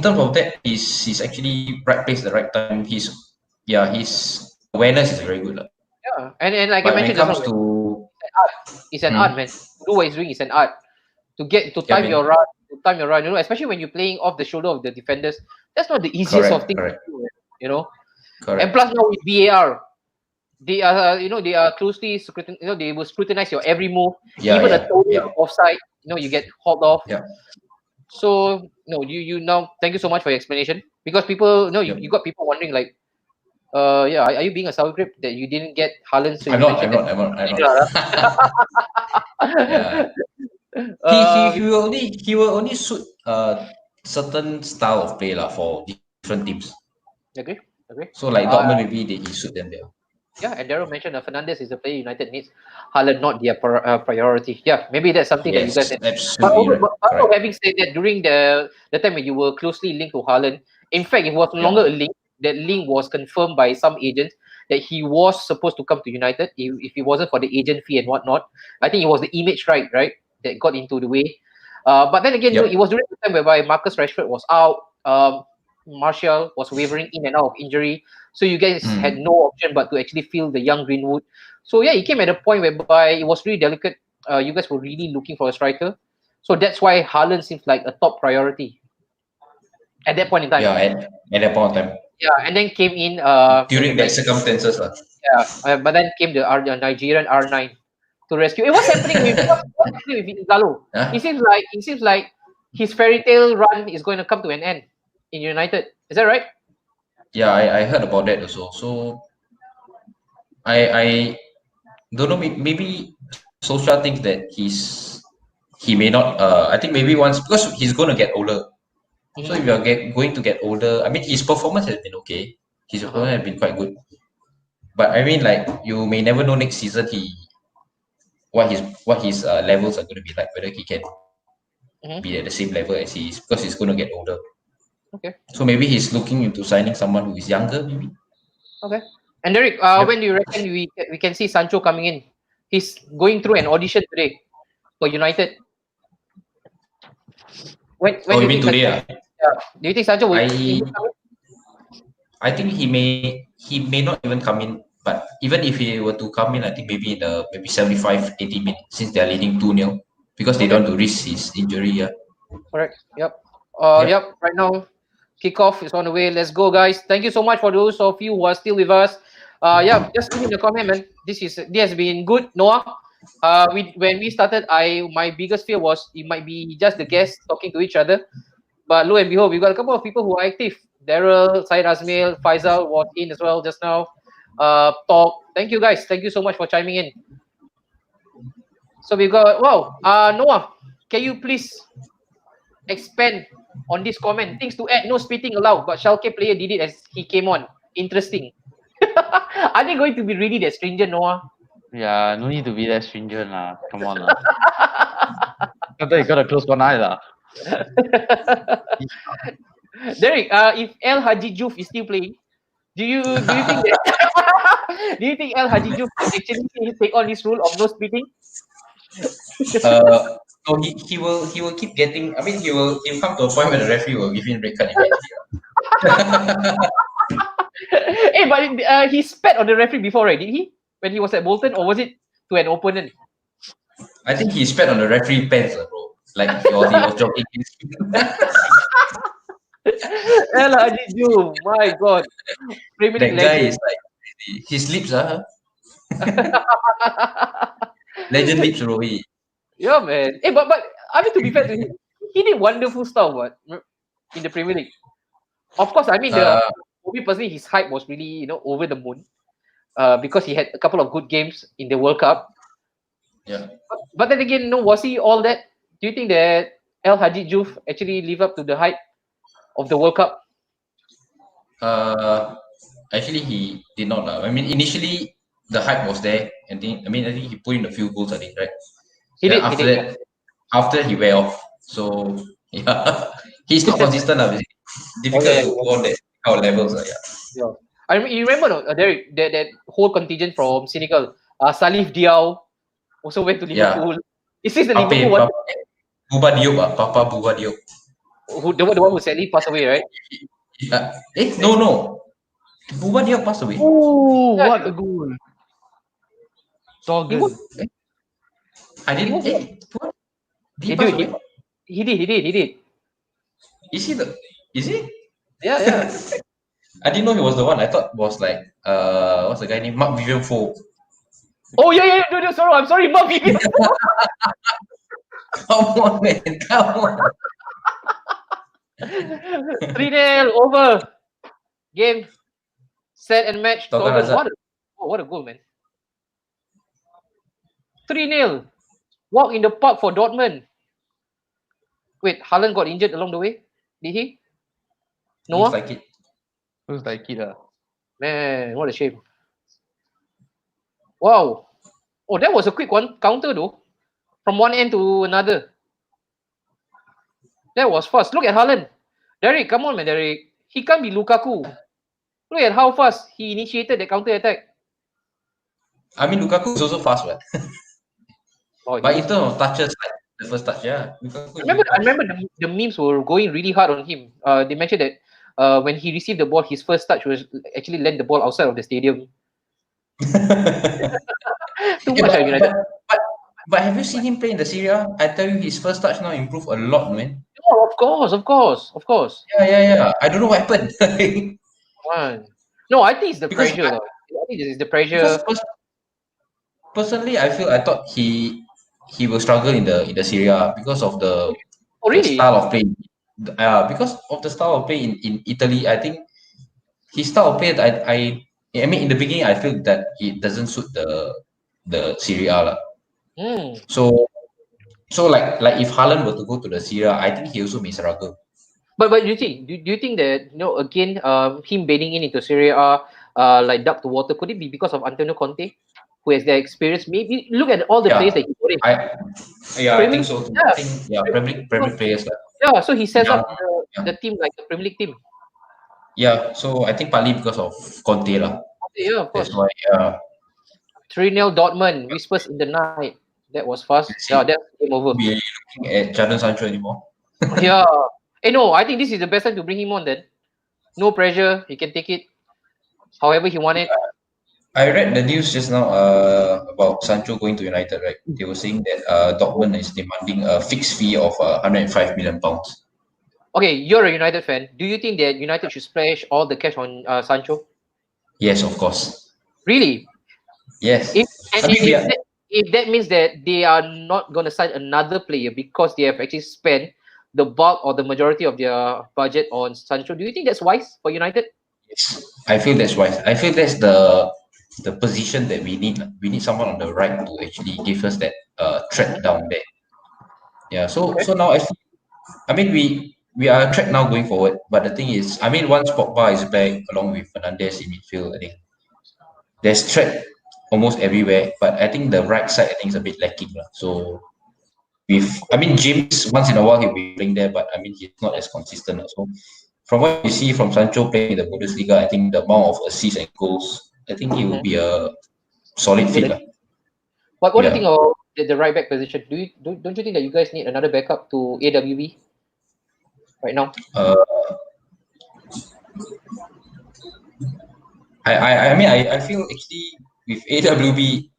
terms of that, he's actually right place at the right time. His awareness is very good. Yeah, and like I But when it mentioned just now, comes to it's an art, man. To do what he's doing is an art. To get to yeah, time your man, run, especially when you're playing off the shoulder of the defenders. That's not the easiest of correct, things to correct, do, man, you know. And correct. plus now with VAR, they are closely they will scrutinize your every move, Yeah, even a yeah, total yeah, offside. You get hauled off. yeah, So no, you now thank you so much for your explanation because people yep. you got people wondering like yeah, are you being a sour grape that you didn't get Haaland, so I'm you not, mentioned I'm that. not, I'm not, I'm not. Yeah, he uh, he will only suit certain style of play lah for different teams. agree, agree. So like Uh, Dortmund, maybe he suit them there. yeah, and Daryl mentioned Fernandez is a player United needs. Haaland not their priority. Yeah, maybe that's something that you guys. Yes, absolutely right. But Correct. having said that, during the time when you were closely linked to Haaland, in fact, it was no Yeah. longer a link. That link was confirmed by some agents that he was supposed to come to United if it wasn't for the agent fee and whatnot. I think it was the image right that got into the way. But then again, it Yep. was during the time whereby Marcus Rashford was out. Martial was wavering in and out of injury. So you guys had Mm. no option but to actually fill the young Greenwood. So yeah, it came at a point whereby it was really delicate. You guys were really looking for a striker. So that's why Haaland seems like a top priority at that point in time. Yeah, at that point of time. Yeah, and then came in During that circumstances lah. yeah, but then came the Nigerian R9 to rescue. What's happening with what's happening with Igalo? Huh? It seems like his fairy tale run is going to come to an end in United. Is that right? Yeah, I heard about that also. So I don't know, maybe Solskjaer thinks that he may not I think maybe once, because he's going to get older. So if Mm-hmm. you're going to get older, I mean his performance has been okay. His Uh-huh. performance has been quite good. But I mean like you may never know next season what his levels are going to be like, whether he can Mm-hmm. be at the same level as he is, because he's going to get older. Okay. So maybe he's looking into signing someone who is younger, maybe. Okay. And Derek, Yep. when do you reckon we can see Sancho coming in? He's going through an audition today for United. When Oh, do you you mean think today? Sancho? Yeah. Do you think Sancho will? I I think he may not even come in. But even if he were to come in, I think maybe in the maybe 75, 80 minutes, since they are leading 2-0, because they Okay. don't want to risk his injury. Yeah. Correct. Yep. Yep. Yep. Right now, kickoff is on the way. Let's go, guys. Thank you so much for those of you who are still with us. Yeah, just leave in the comment, man. This has been good, Noah. When we started, my biggest fear was it might be just the guests talking to each other. But lo and behold, we've got a couple of people who are active. Daryl, Syed Azmil, Faisal was in as well just now. Talk. Thank you guys. Thank you so much for chiming in. So we got Noah. Can you please expand on this comment? Things to add. No spitting allowed, but Schalke player did it as he came on. Interesting. Are they going to be really that stringent, Noah? Yeah, no need to be that stringent lah. Come on lah. Sometimes you gotta close one eye lah. Derek, if El Haji Juf is still playing, do you think that do you think El Haji Juf actually take on this rule of no spitting? No, he will keep getting. I mean, he'll come to a point where the referee will give him red card immediately. Hey, but he spat on the referee before, right? Did he? When he was at Bolton, or was it to an opponent? I think he spat on the referee pants, bro. Like he was jogging. El Haji Juf, my God, Premier That League guy legend. is like his lips are legend lips, bro. Yeah, man. Hey, but I mean, to be fair to him, he did wonderful stuff, in the Premier League. Of course, I mean, for me personally, his hype was really over the moon, because he had a couple of good games in the World Cup. Yeah. But then again, was he all that? Do you think that El Haji Juf actually live up to the hype of the World Cup? Actually, he did not. I mean, initially the hype was there, and I think he put in a few goals. I think, right? He did. After he wear off, so yeah, he's not consistent. Difficult to go on that kind of levels. Yeah. I mean, you remember Derek, that whole contingent from Senegal, Salif Diao also went to Liverpool. Is this the Liverpool one? Bouba Diop, Papa Bouba Diop. The one who sadly passed away, right? Yeah. No. Bouba Diop passed away. Oh, what a goal! Doggen. I didn't. What? He did. Is he? Yeah. I didn't know he was the one. I thought was like what's the guy named Mark Vivian Foe. Oh yeah. No, sorry. I'm sorry, Mark Vivian. Come on, man. Come on. 3-0 over. Game, set and match. What a goal, man. 3-0. Walk in the park for Dortmund. Wait, Haaland got injured along the way? Did he? Noah? Looks like it. Man, what a shame. Wow. Oh, that was a quick one counter though. From one end to another. That was fast. Look at Haaland. Derek, come on, man, Derek. He can't be Lukaku. Look at how fast he initiated the counter attack. I mean, Lukaku is also fast, right? But in terms of touches, like the first touch, yeah. I remember the memes were going really hard on him. They mentioned that when he received the ball, his first touch was actually land the ball outside of the stadium. Too much, United. But have you seen him play in the Serie A? I tell you, his first touch now improved a lot, man. Oh, of course. Yeah. I don't know what happened. No, I think it's the pressure. I think it's the pressure. Personally, I thought he will struggle in the Serie A because of the style of play. Because of the style of play in Italy, I think his style of play. I mean, in the beginning, I feel that it doesn't suit the Serie A. So like if Haaland were to go to the Serie A, I think he also may struggle. But do you think that again him bending into Serie A like duck to water, could it be because of Antonio Conte, who has the experience? Maybe look at all the players that he put in. I think so too. I think Premier players. Yeah, so he sets up the team like the Premier League team. Yeah, so I think partly because of Conte lah. Yeah, of course. That's why. 3-0 Dortmund, whispers in the night. That was fast. Yeah, that's game over. We're looking at Jadon Sancho anymore. Yeah. No, I think this is the best time to bring him on then. No pressure. He can take it however he wanted. I read the news just now about Sancho going to United, right? They were saying that Dortmund is demanding a fixed fee of 105 million pounds. Okay, you're a United fan. Do you think that United should splash all the cash on Sancho? Yes, of course. Really? Yes. If that means that they are not going to sign another player because they have actually spent the bulk or the majority of their budget on Sancho. Do you think that's wise for United? Yes, I feel that's wise. I feel that's the position that we need. We need someone on the right to actually give us that threat down there. Yeah. So now I mean we are track now going forward. But the thing is, I mean once Pogba is back along with Fernandes in midfield, I think there's threat almost everywhere. But I think the right side I think is a bit lacking. So I mean James once in a while he'll be playing there, but I mean he's not as consistent. So from what you see from Sancho playing in the Bundesliga, I think the amount of assists and goals, I think he will be a solid fit. What do you think of the right back position? Don't you think that you guys need another backup to AWB right now? I mean I feel actually with AWB,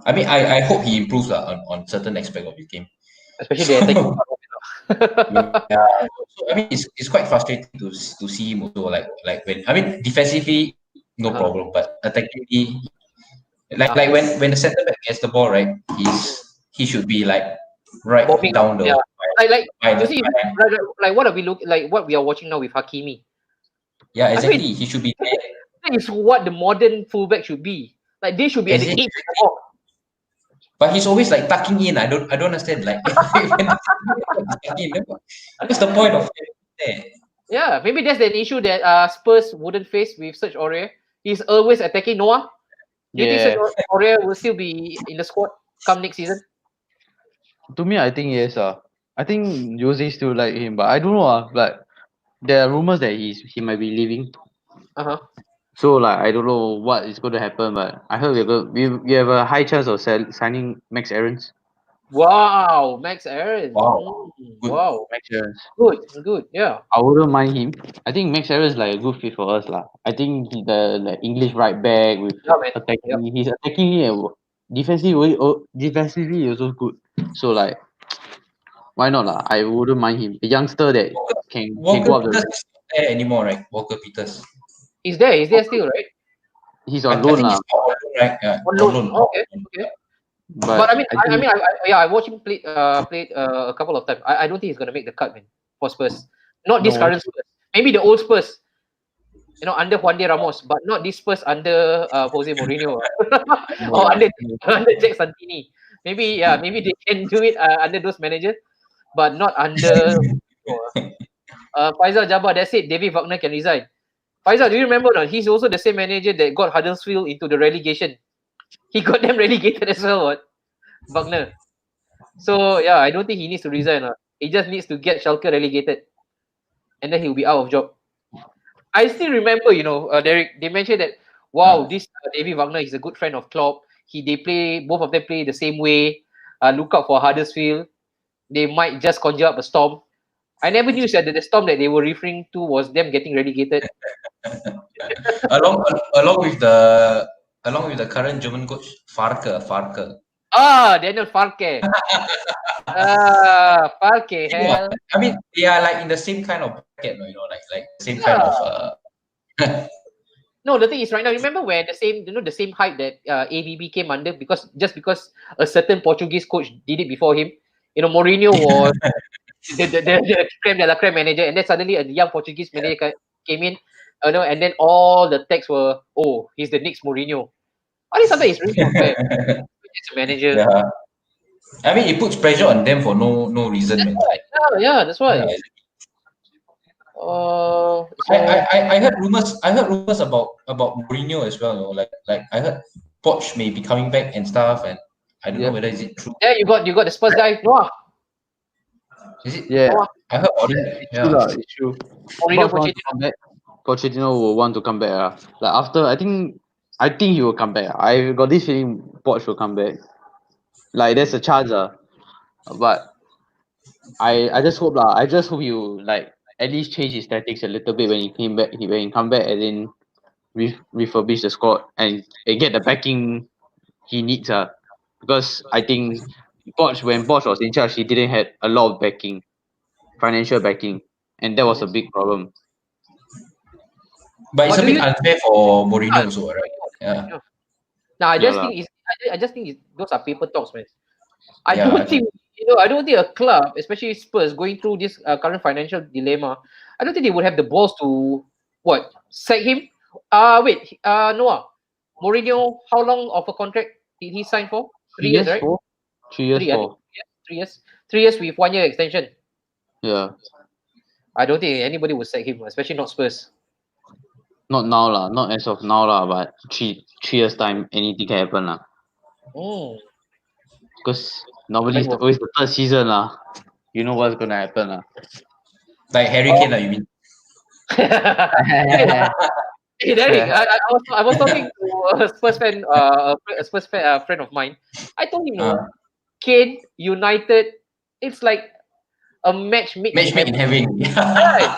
I mean I hope he improves on certain aspect of his game. Especially the attacking. Yeah. So, I mean it's quite frustrating to see him also like when I mean defensively no problem, but attackingly like when the center back gets the ball right, he should be like right Bobbing down the you see like what are we looking like what we are watching now with Hakimi. Yeah, exactly. I mean, he should be there. That is what the modern fullback should be. Like they should be at the edge of the box. But he's always like tucking in. I don't understand. Like what's the point of there? Yeah, maybe that's an issue that Spurs wouldn't face with Serge Aurier. He's always attacking Noah. Do you think Serge Aurier will still be in the squad come next season? To me, I think yes. I think Jose still like him, but I don't know. But there are rumors that he might be leaving. So like I don't know what is going to happen, but I heard we have a high chance of signing Max Aarons. Wow, Max Aarons. Wow, wow, Max Aarons. Good. Yeah. I wouldn't mind him. I think Max Aarons is like a good fit for us lah. I think he's the English right back with attacking. He's attacking and defensively also good. So like, why not lah? I wouldn't mind him. A youngster that can go up the. Peters is not there anymore, right? Walker Peters. He's there still, right? He's on loan lah. Right? On loan. Okay. But I watched him play a couple of times. I don't think he's gonna make the cut, man, for Spurs. Not this current Spurs. Maybe the old Spurs. Under Juan de Ramos, but not this Spurs under Jose Mourinho or under Jack Santini. Maybe they can do it under those managers, but not under. Faisal Jabbar, that's it. David Wagner can resign. Faisal, do you remember? No? He's also the same manager that got Huddersfield into the relegation. He got them relegated as well, Wagner. So yeah, I don't think he needs to resign. He just needs to get Schalke relegated, and then he'll be out of job. I still remember, Derek. They mentioned that this David Wagner is a good friend of Klopp. Both of them play the same way. Look out for Huddersfield. They might just conjure up a storm. I never knew that the storm that they were referring to was them getting relegated. along with the current German coach Farke. Daniel Farke. Farke. Hell. I mean, they are like in the same kind of bracket, like same kind of. No, the thing is right now. Remember when the same hype that AVB came under because a certain Portuguese coach did it before him. Mourinho was the creme de la creme manager, and then suddenly a young Portuguese manager came in, and then all the texts were, he's the next Mourinho. I think sometimes it's really unfair. It's a manager. Yeah. I mean, it puts pressure on them for no reason. That's why. Yeah, that's why. Yeah. I heard rumors. about Mourinho as well. Like I heard Poch may be coming back and stuff, and I don't know whether is it true. Yeah, you got the Spurs guy. Noah. Is it? Yeah. I heard about it. It's true. Pochettino will want to come back. Like after, I think he will come back. I got this feeling Poch will come back. Like there's a chance. But I just hope I just hope he will like at least change his tactics a little bit when he came back. When he come back and then refurbish the squad and get the backing he needs. Because I think when Poch was in charge, he didn't have a lot of backing, financial backing, and that was a big problem. But it's a bit unfair for Mourinho also, right? Yeah. No, I just think those are paper talks, man. I don't think I don't think a club, especially Spurs, going through this current financial dilemma, I don't think they would have the balls to sack him. Wait, Noah, Mourinho, how long of a contract did he sign for? 3 years, right? 3 years, I think 4. 3 years. 3 years with 1 year extension. Yeah. I don't think anybody would sack him, especially not Spurs. Not now lah, not as of now lah, but 3 years time, anything can happen lah. Because normally it's always the third season lah. You know what's gonna happen lah. Like Harry Kane, you mean? Hey, Derek, I was talking to a Spurs fan, a friend of mine. I told him, Kane United, it's like a match made in heaven. Right.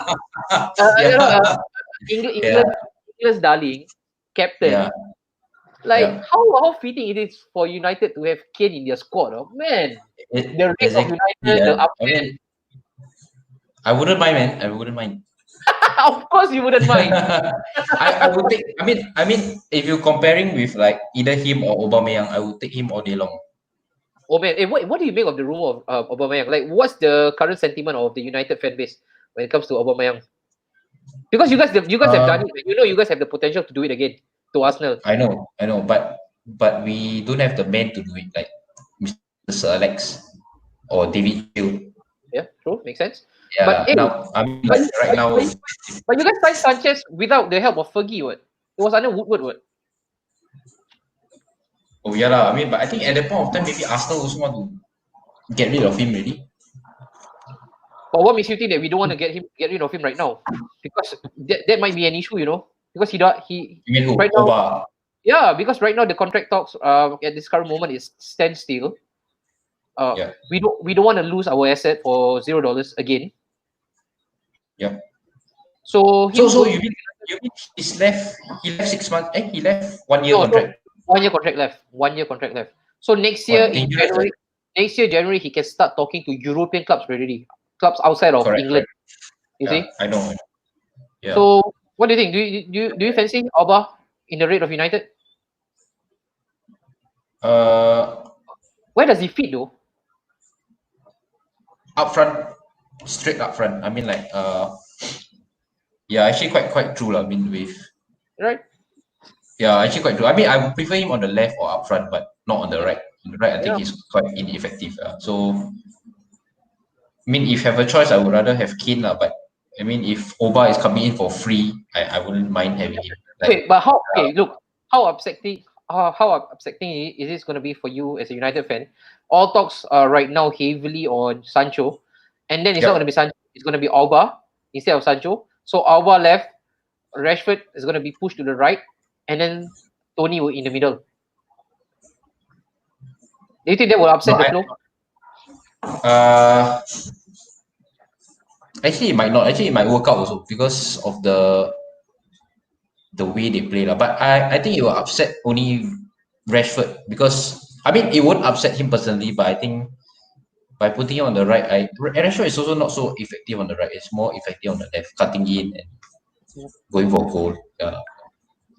England's darling, captain. How fitting it is for United to have Kane in their squad. Oh, man, the rate of United, the upgrade. I wouldn't mind, man. I wouldn't mind. Of course, you wouldn't mind. I would take. I mean, if you're comparing with like either him or Aubameyang, I would take him all day long. Oh man, what do you make of the rumor of Aubameyang? Like, what's the current sentiment of the United fan base when it comes to Aubameyang? Because you guys have done it. You guys have the potential to do it again to Arsenal. I know, but we don't have the men to do it, like Mr. Alex or David Hill. Yeah, true, makes sense. Yeah, but right now. But you guys signed Sanchez without the help of Fergie, what? It was under Woodward, what? Oh yeah lah. I mean, but I think at that point of time, maybe Arsenal also want to get rid of him already. But what makes you think that we don't want to get rid of him right now? Because that might be an issue, because he You mean who? right now, Oba. Yeah, because right now the contract talks at this current moment is standstill. We don't want to lose our asset for $0 again. Yeah. So you mean he left 6 months? He left 1 year contract. 1 year contract left. 1 year contract left. So next year in January, he can start talking to European clubs already. Clubs outside of England. You see? I know. Yeah. So what do you think? Do you fancy Auba in the rate of United? Where does he fit though? Up front, straight up front. I mean, like, actually quite true. I mean, with right. Yeah, actually quite true. I mean, I would prefer him on the left or up front, but not on the right. On the right, I think he's quite ineffective. So, I mean, if you have a choice, I would rather have Kane, but I mean, if Oba is coming in for free, I wouldn't mind having him. Like, wait, but how? Okay, look, how upsetting is this going to be for you as a United fan? All talks are right now heavily on Sancho, and then it's not going to be Sancho. It's going to be Auba instead of Sancho. So Auba left, Rashford is going to be pushed to the right, and then Tony in the middle. Do you think that will upset the flow? Actually, it might not. Actually, it might work out also because of the way they play. But I think it will upset only Rashford because, I mean, it won't upset him personally, but I think by putting him on the right, Rashford is also not so effective on the right. It's more effective on the left, cutting in and going for a goal. Yeah.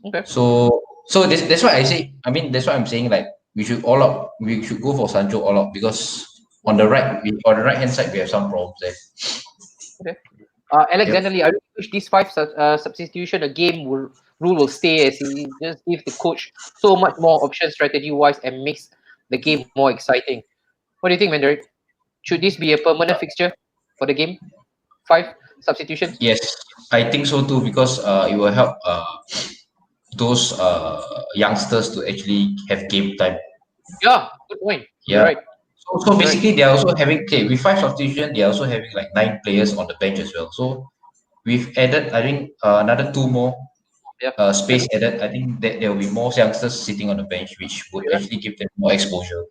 Okay. So that's why I say. I mean, that's why I'm saying, like, we should all out. We should go for Sancho all out because on the right, on the right hand side, we have some problems there. Okay. Alex, generally, I wish this 5 substitution a game rule will stay, as he just gives the coach so much more options strategy wise and makes the game more exciting. What do you think, Mandarin? Should this be a permanent fixture for the game? 5 substitutions? Yes, I think so too, because it will help those youngsters to actually have game time. Yeah, good point. Yeah. You're right. So basically, they're also having, with 5 substitution, they're also having like 9 players on the bench as well. So we've added, I think, another 2 more space added. I think that there will be more youngsters sitting on the bench, which would actually give them more exposure.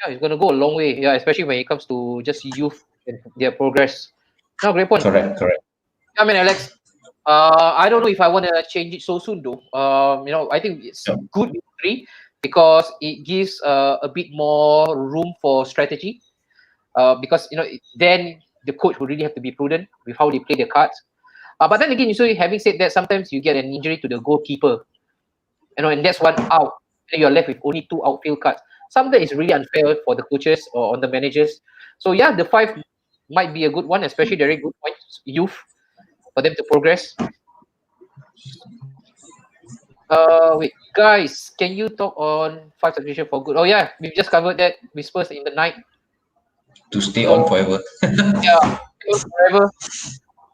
Yeah, it's going to go a long way. Yeah, especially when it comes to just youth and their progress. No, great point. Correct. I mean, Alex, I don't know if I want to change it so soon though. I think it's good with 3 because it gives a bit more room for strategy. Because then the coach will really have to be prudent with how they play their cards. But then again, having said that, sometimes you get an injury to the goalkeeper, and that's one out. And you're left with only 2 outfield cards. some of that is really unfair for the coaches or on the managers. So yeah, the 5 might be a good one, especially the very good points, youth, for them to progress. Wait, guys, can you talk on 5 substitution for good? Oh yeah, we've just covered that. Whispers in the night. To stay So on forever. yeah, forever.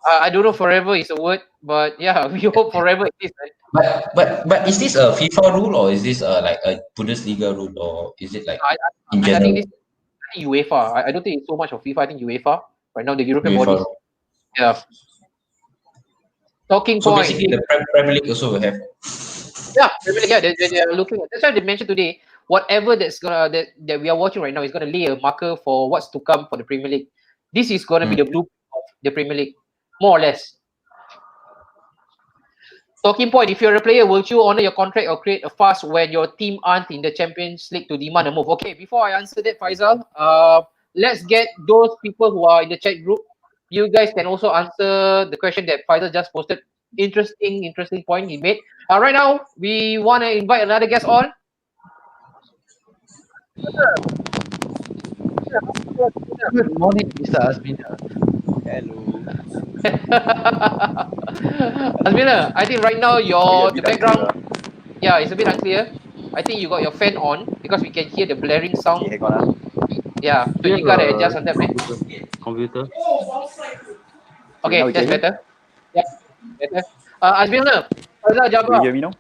I don't know forever is a word, but yeah, we hope forever it is. Man. But is this a FIFA rule or is this like a Bundesliga rule or is it like in I think general this is UEFA. I don't think it's so much of FIFA. I think UEFA right now, the European UEFA bodies. rule? Yeah. Talking So point. basically, the Premier League also will have. Yeah, Premier League, yeah, they are looking at. That's why they mentioned today. Whatever that we are watching right now is gonna lay a marker for what's to come for the Premier League. This is gonna be the blueprint of the Premier League, more or less. Talking point, if you're a player, will you honor your contract or create a fuss when your team aren't in the Champions League to demand a move? Okay, before I answer that, Faisal, let's get those people who are in the chat group. You guys can also answer the question that Faisal just posted. Interesting point he made. Right now, we want to invite another guest on. Good morning, Mr. Asmina. Hello. Asmina, I think right now Oh, the yeah, background, yeah, it's a bit unclear. I think you got your fan on because we can hear the blaring sound. Okay, hang on. Yeah, so Do you you gotta have adjust a on that, man. computer? Okay, now we that's can hear? better. Yeah, better. Asmina, Faisal Do you Jabbar. hear me now?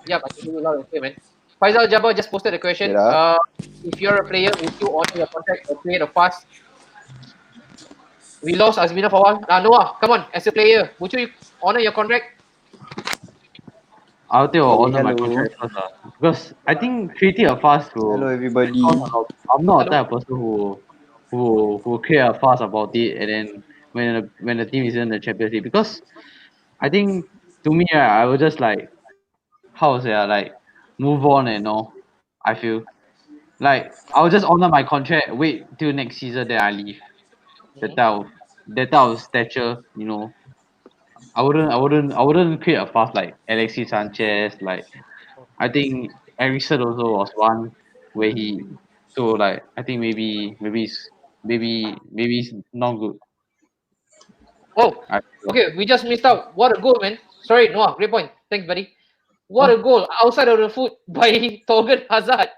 Yeah, I can hear you loud and clear, man. Faisal Jabbar just posted a question. Wait, If you're a player, would you honor your contract or create a fuss? We lost Azmina for a while. Noah, come on. As a player, would you honor your contract? I'll take Hey, honor my hello. contract first, because I think creating a fuss will. Hello, everybody. I'm not the Hello. type of person who create a fuss about it, and then when the team is in the Champions League, because I think to me, right, I will just like, how to say, like move on and all. I feel like I'll just honor my contract, wait till next season, then I leave. That Mhm. type of that type of stature, you know. I wouldn't create a fuss like Alexis Sanchez. Like I think Ericsson also was one where he, so like I think maybe it's not good. Oh, I feel. okay. We just missed out. What a goal, man. Sorry, Noah. Great point. Thanks, buddy. What a Oh, goal outside of the foot by Torgan Hazard.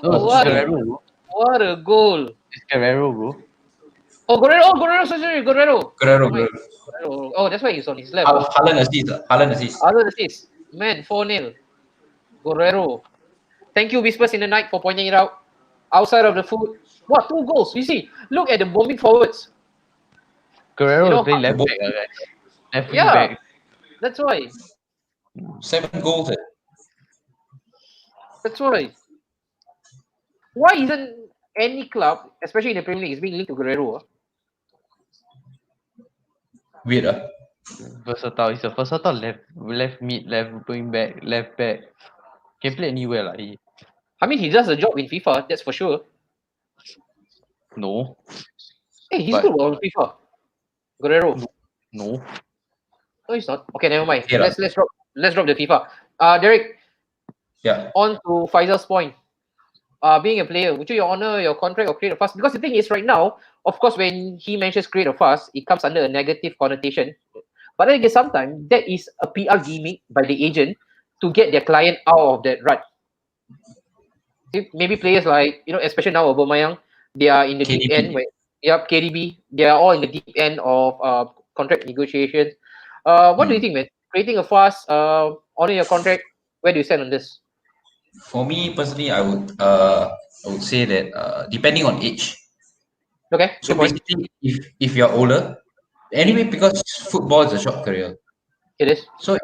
no, it's what a Guerrero, bro. what a goal. It's Guerrero, bro. Oh, Guerrero. Oh, Guerrero. Sorry, Guerrero. Guerrero, Oh, my. Guerrero. Guerrero. Oh, that's why he's on his left. Haaland assist. Haaland assist. Other assist. Man, 4-0. Guerrero. Thank you, Whispers in the Night, for pointing it out. Outside of the foot. What, 2 goals? You see, look at the bombing forwards. Guerrero You know, play left back, guys. Left wing yeah, back. that's why. 7 goals. That's why. Why isn't any club, especially in the Premier League, is being linked to Guerrero? Weird. Versatile. He's a versatile left mid, left wing back, left back. Can play anywhere like he. I mean, he does a job in FIFA, that's for sure. No. Hey, he's But- good on FIFA. Guerrero. No. No, he's not. Okay, never mind. Okay lah. Let's drop the FIFA. Derek, Yeah. on to Faisal's point. Being a player, would you honor your contract or create a fuss? Because the thing is, right now, of course, when he mentions create a fuss, it comes under a negative connotation. But then again, sometimes that is a PR gimmick by the agent to get their client out of that rut. Maybe players like, especially now Aubameyang, they are in the deep KDB. end. KDB, they are all in the deep end of contract negotiations. What do you think, man? Creating a fuss, honor your contract. Where do you stand on this? For me personally, I would say that depending on age. Okay. So good point. basically, if you're older, anyway, because football is a short career. It is. So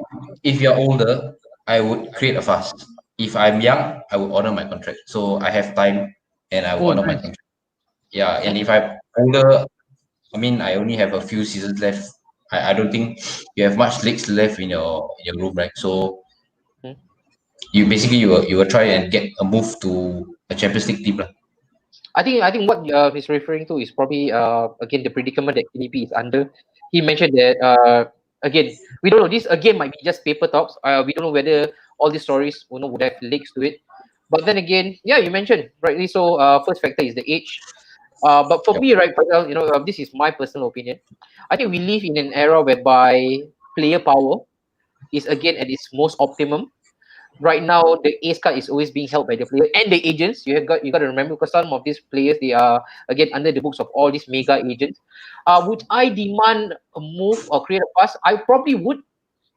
if you're older, I would create a fast. If I'm young, I would honor my contract. So I have time and I will honor my contract. Yeah, and if I'm older, I mean I only have a few seasons left. I don't think you have much legs left in your group, right? So Hmm. you basically you will try and get a move to a Champions League team, lah. I think what he's referring to is probably again the predicament that KDB is under. He mentioned that again we don't know, this again might be just paper talks. We don't know whether all these stories would have leaks to it. But then again, yeah, you mentioned rightly so. First factor is the age. But for Yep. me, right, Faisal, this is my personal opinion. I think we live in an era whereby player power is again at its most optimum. Right now, the ace card is always being held by the player and the agents. You got to remember, because some of these players, they are again under the books of all these mega agents. Would I demand a move or create a pass? I probably would,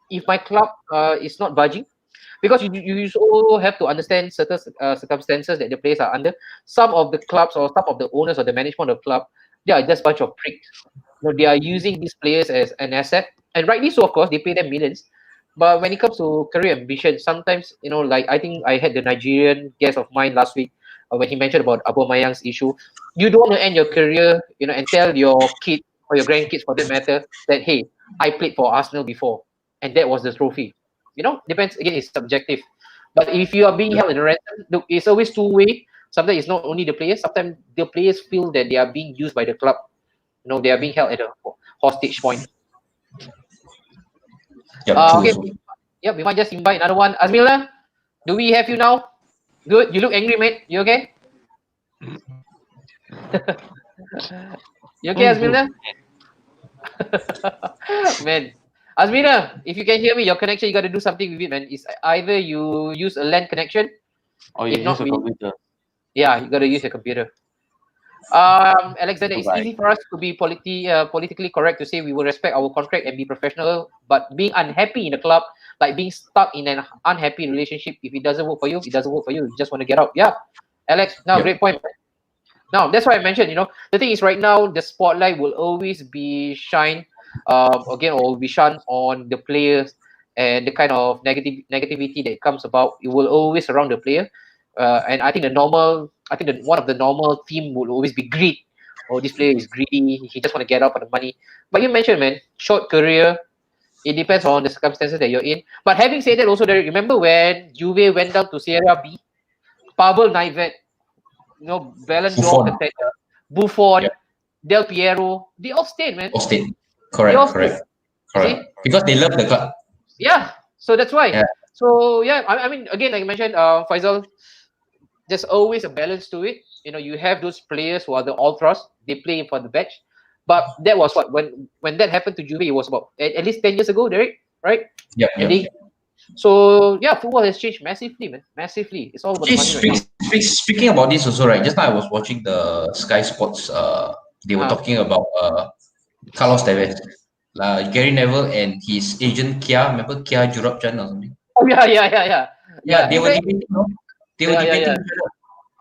if my club is not budging, because you also have to understand certain circumstances that the players are under. Some of the clubs or some of the owners or the management of the club, they are just a bunch of pricks. They are using these players as an asset, and rightly so. Of course, they pay them millions. But when it comes to career ambition, sometimes like I think I had the Nigerian guest of mine last week when he mentioned about Aubameyang's issue. You don't want to end your career, and tell your kid or your grandkids, for that matter, that hey, I played for Arsenal before, and that was the trophy. Depends, again, it's subjective. But if you are being held in a ransom, look, it's always two-way. Sometimes it's not only the players. Sometimes the players feel that they are being used by the club. They are being held at a hostage point. Yep, Okay. true. Yeah, we might just invite another one. Azmila, do we have you now? Good. You look angry, mate. You okay? You okay, Azmila? Man, Azmina, if you can hear me, your connection, you got to do something with it, man. It's either you use a LAN connection, Or if you not, use a computer. yeah, you got to use your computer. Alexander, it's easy for us to be politically correct to say we will respect our contract and be professional, but being unhappy in the club, like being stuck in an unhappy relationship, if it doesn't work for you, it doesn't work for you. You just want to get out. Yeah, Alex, now Yep. great point. Now that's why I mentioned. The thing is, right now the spotlight will always be shined, again, or be shunned on the players, and the kind of negativity that comes about. It will always surround the player, and I think one of the normal theme will always be greed. Oh, this player is greedy. He just want to get out for the money. But you mentioned, man, short career. It depends on the circumstances that you're in. But having said that, also, Derek, remember when Juve went down to Serie B? Pavel Nedved, Ballon d'Or Buffon. contender, Buffon, Yep. Del Piero, they all stayed, man. All state. They all Correct. stayed. You see? Because they love the club. Yeah. So that's why. Yeah. So yeah, I mean, again, like I mentioned, Faisal, there's always a balance to it. You have those players who are the ultras. They play for the badge. But that was what when that happened to Juve, it was about at least 10 years ago, Derek, right? Yep. And so yeah, football has changed massively, man. Massively. It's all about the money right now. Speaking about this also, right? Just now I was watching the Sky Sports. They were talking about Carlos Tevez, Gary Neville, and his agent Kia. Remember Kia Jurabjan or something? Oh yeah. Yeah, they In were fact, debating. No? They were debating each other.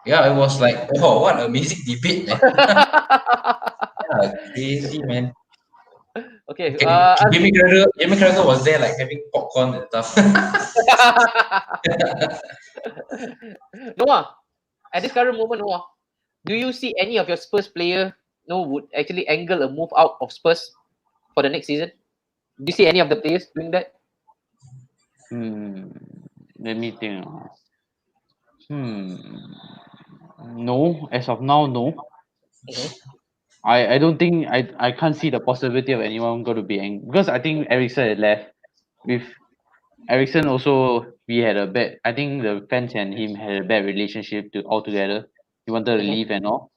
Yeah, it was like, oh, what an amazing debate, man. Yeah, crazy, man. Okay. Jimmy Carragher was there, like having popcorn and stuff. Noah, at this current moment, Noah, do you see any of your Spurs player would actually angle a move out of Spurs for the next season? Do you see any of the players doing that? Let me think. No, as of now, no. I don't think I can't see the possibility of anyone going to be angry, because I think Eriksen had left. With Eriksen also, we had a bad. I think the fans and him had a bad relationship altogether. He wanted to leave and all.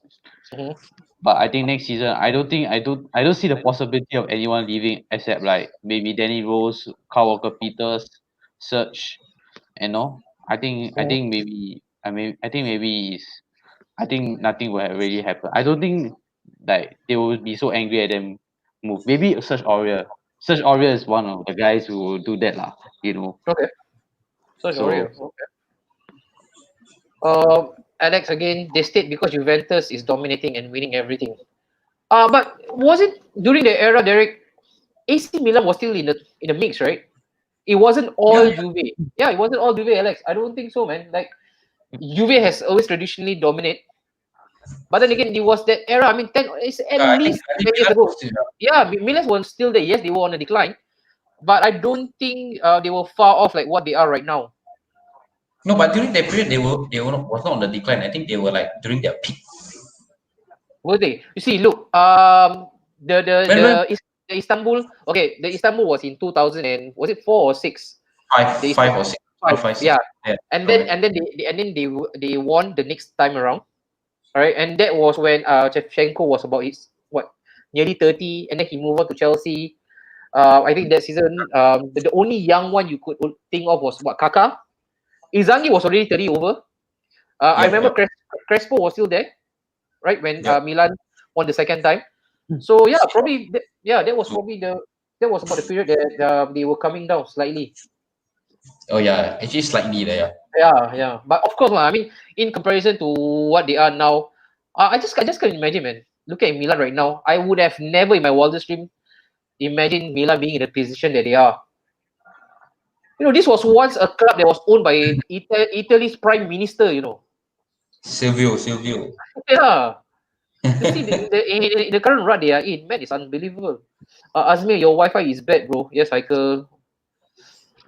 But I think next season, I don't see the possibility of anyone leaving except like maybe Danny Rose, Kyle Walker Peters, Serge, and all. I think maybe I think nothing will really happen. I don't think like they will be so angry at them move. Maybe Serge Aurier. Serge Aurier is one of the guys who will do that lah. Okay. Serge Aurier. Okay. Alex, again, they state because Juventus is dominating and winning everything. But was it during the era, Derek? AC Milan was still in the mix, right? It wasn't all Juve. Yeah, it wasn't all Juve, Alex. I don't think so, man. Like Juve has always traditionally dominated. But then again, it was that era. I mean, it's at least 10 years ago. Yeah, Milan was still there. Yes, they were on a decline. But I don't think they were far off like what they are right now. No, but during that period, they was not on the decline. I think they were like during their peak. Were they? You see, look, the Istanbul. Okay, the Istanbul was in 2000 and was it 4 or 6? 5 or 6. 5. 5, 6. Yeah, Yeah. and then they won the next time around. All right, and that was when Shevchenko was about his nearly 30, and then he moved on to Chelsea. I think that season, the only young one you could think of was Kaka. Izangi was already 30 over. I Yep, remember yep, Crespo was still there, right, when yep. Milan won the second time. So yeah, probably that was probably that was about the period that they were coming down slightly. Oh yeah, actually slightly there. Yeah. But of course, I mean, in comparison to what they are now, I just can't imagine, man. Look at Milan right now. I would have never in my wildest dream imagined Milan being in the position that they are. This was once a club that was owned by Italy's prime minister. Silvio. Yeah. To see the current run they are in, man, it's unbelievable. Azmir, your Wi-Fi is bad, bro. Yes, Cycle.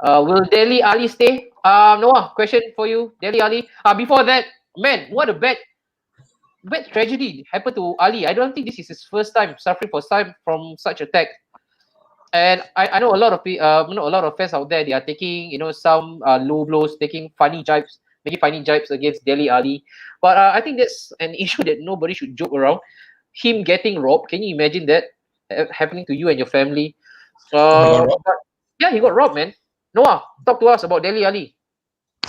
Will Deli Ali stay? Noah, question for you. Deli Ali. Before that, man, what a bad tragedy happened to Ali. I don't think this is his first time suffering from such attack. And I know a lot of a lot of fans out there. They are taking some low blows, taking funny jibes, making funny jibes against Deli Ali. But I think that's an issue that nobody should joke around. Him getting robbed. Can you imagine that happening to you and your family? Oh, he got robbed. But yeah, he got robbed, man. Noah, talk to us about Deli Ali.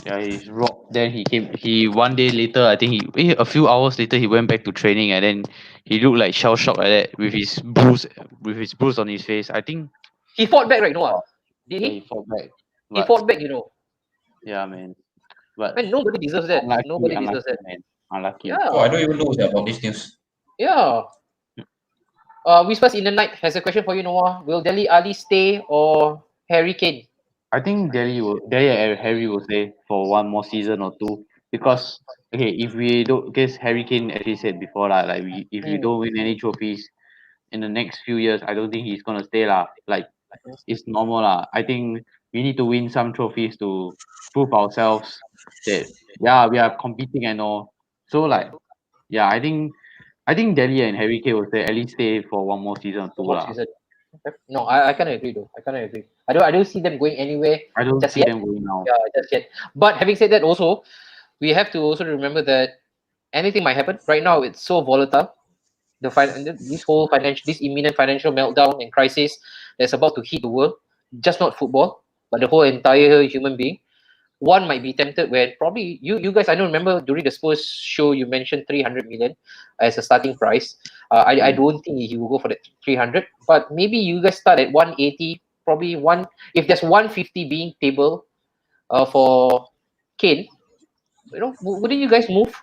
Yeah, he's robbed. Then he one day later, I think a few hours later, he went back to training, and then he looked like shell shocked like that with his bruise on his face. I think He fought back, right, Noah? Did yeah, he? he fought back. He But fought back, yeah, man. But Man, nobody deserves that. Nobody deserves that. man. Unlucky. Yeah, Oh, I don't even know about this news. yeah. Whispers in the Night has a question for you, Noah. Will Deli Ali stay or Harry Kane? I think Delhi and Harry will stay for one more season or two because okay, if we don't, guess Harry Kane as he said before lah, like if you don't win any trophies in the next few years, I don't think he's gonna stay lah. Like it's normal lah. I think we need to win some trophies to prove ourselves that yeah we are competing and all. So like yeah, I think Delhi and Harry Kane will at least stay for one more season or two One more lah. season. Okay. No, I can't agree though. I can't agree. I don't see them going anywhere I don't just see yet. them going now. Yeah, just yet. But having said that, also we have to also remember that anything might happen. Right now, it's so volatile. This imminent financial meltdown and crisis that's about to hit the world, just not football, but the whole entire human being. One might be tempted when probably you guys, I don't remember during the Spurs show you mentioned 300 million as a starting price. I don't think he will go for that 300, but maybe you guys start at 180, probably if there's 150 being table for Kane, wouldn't you guys move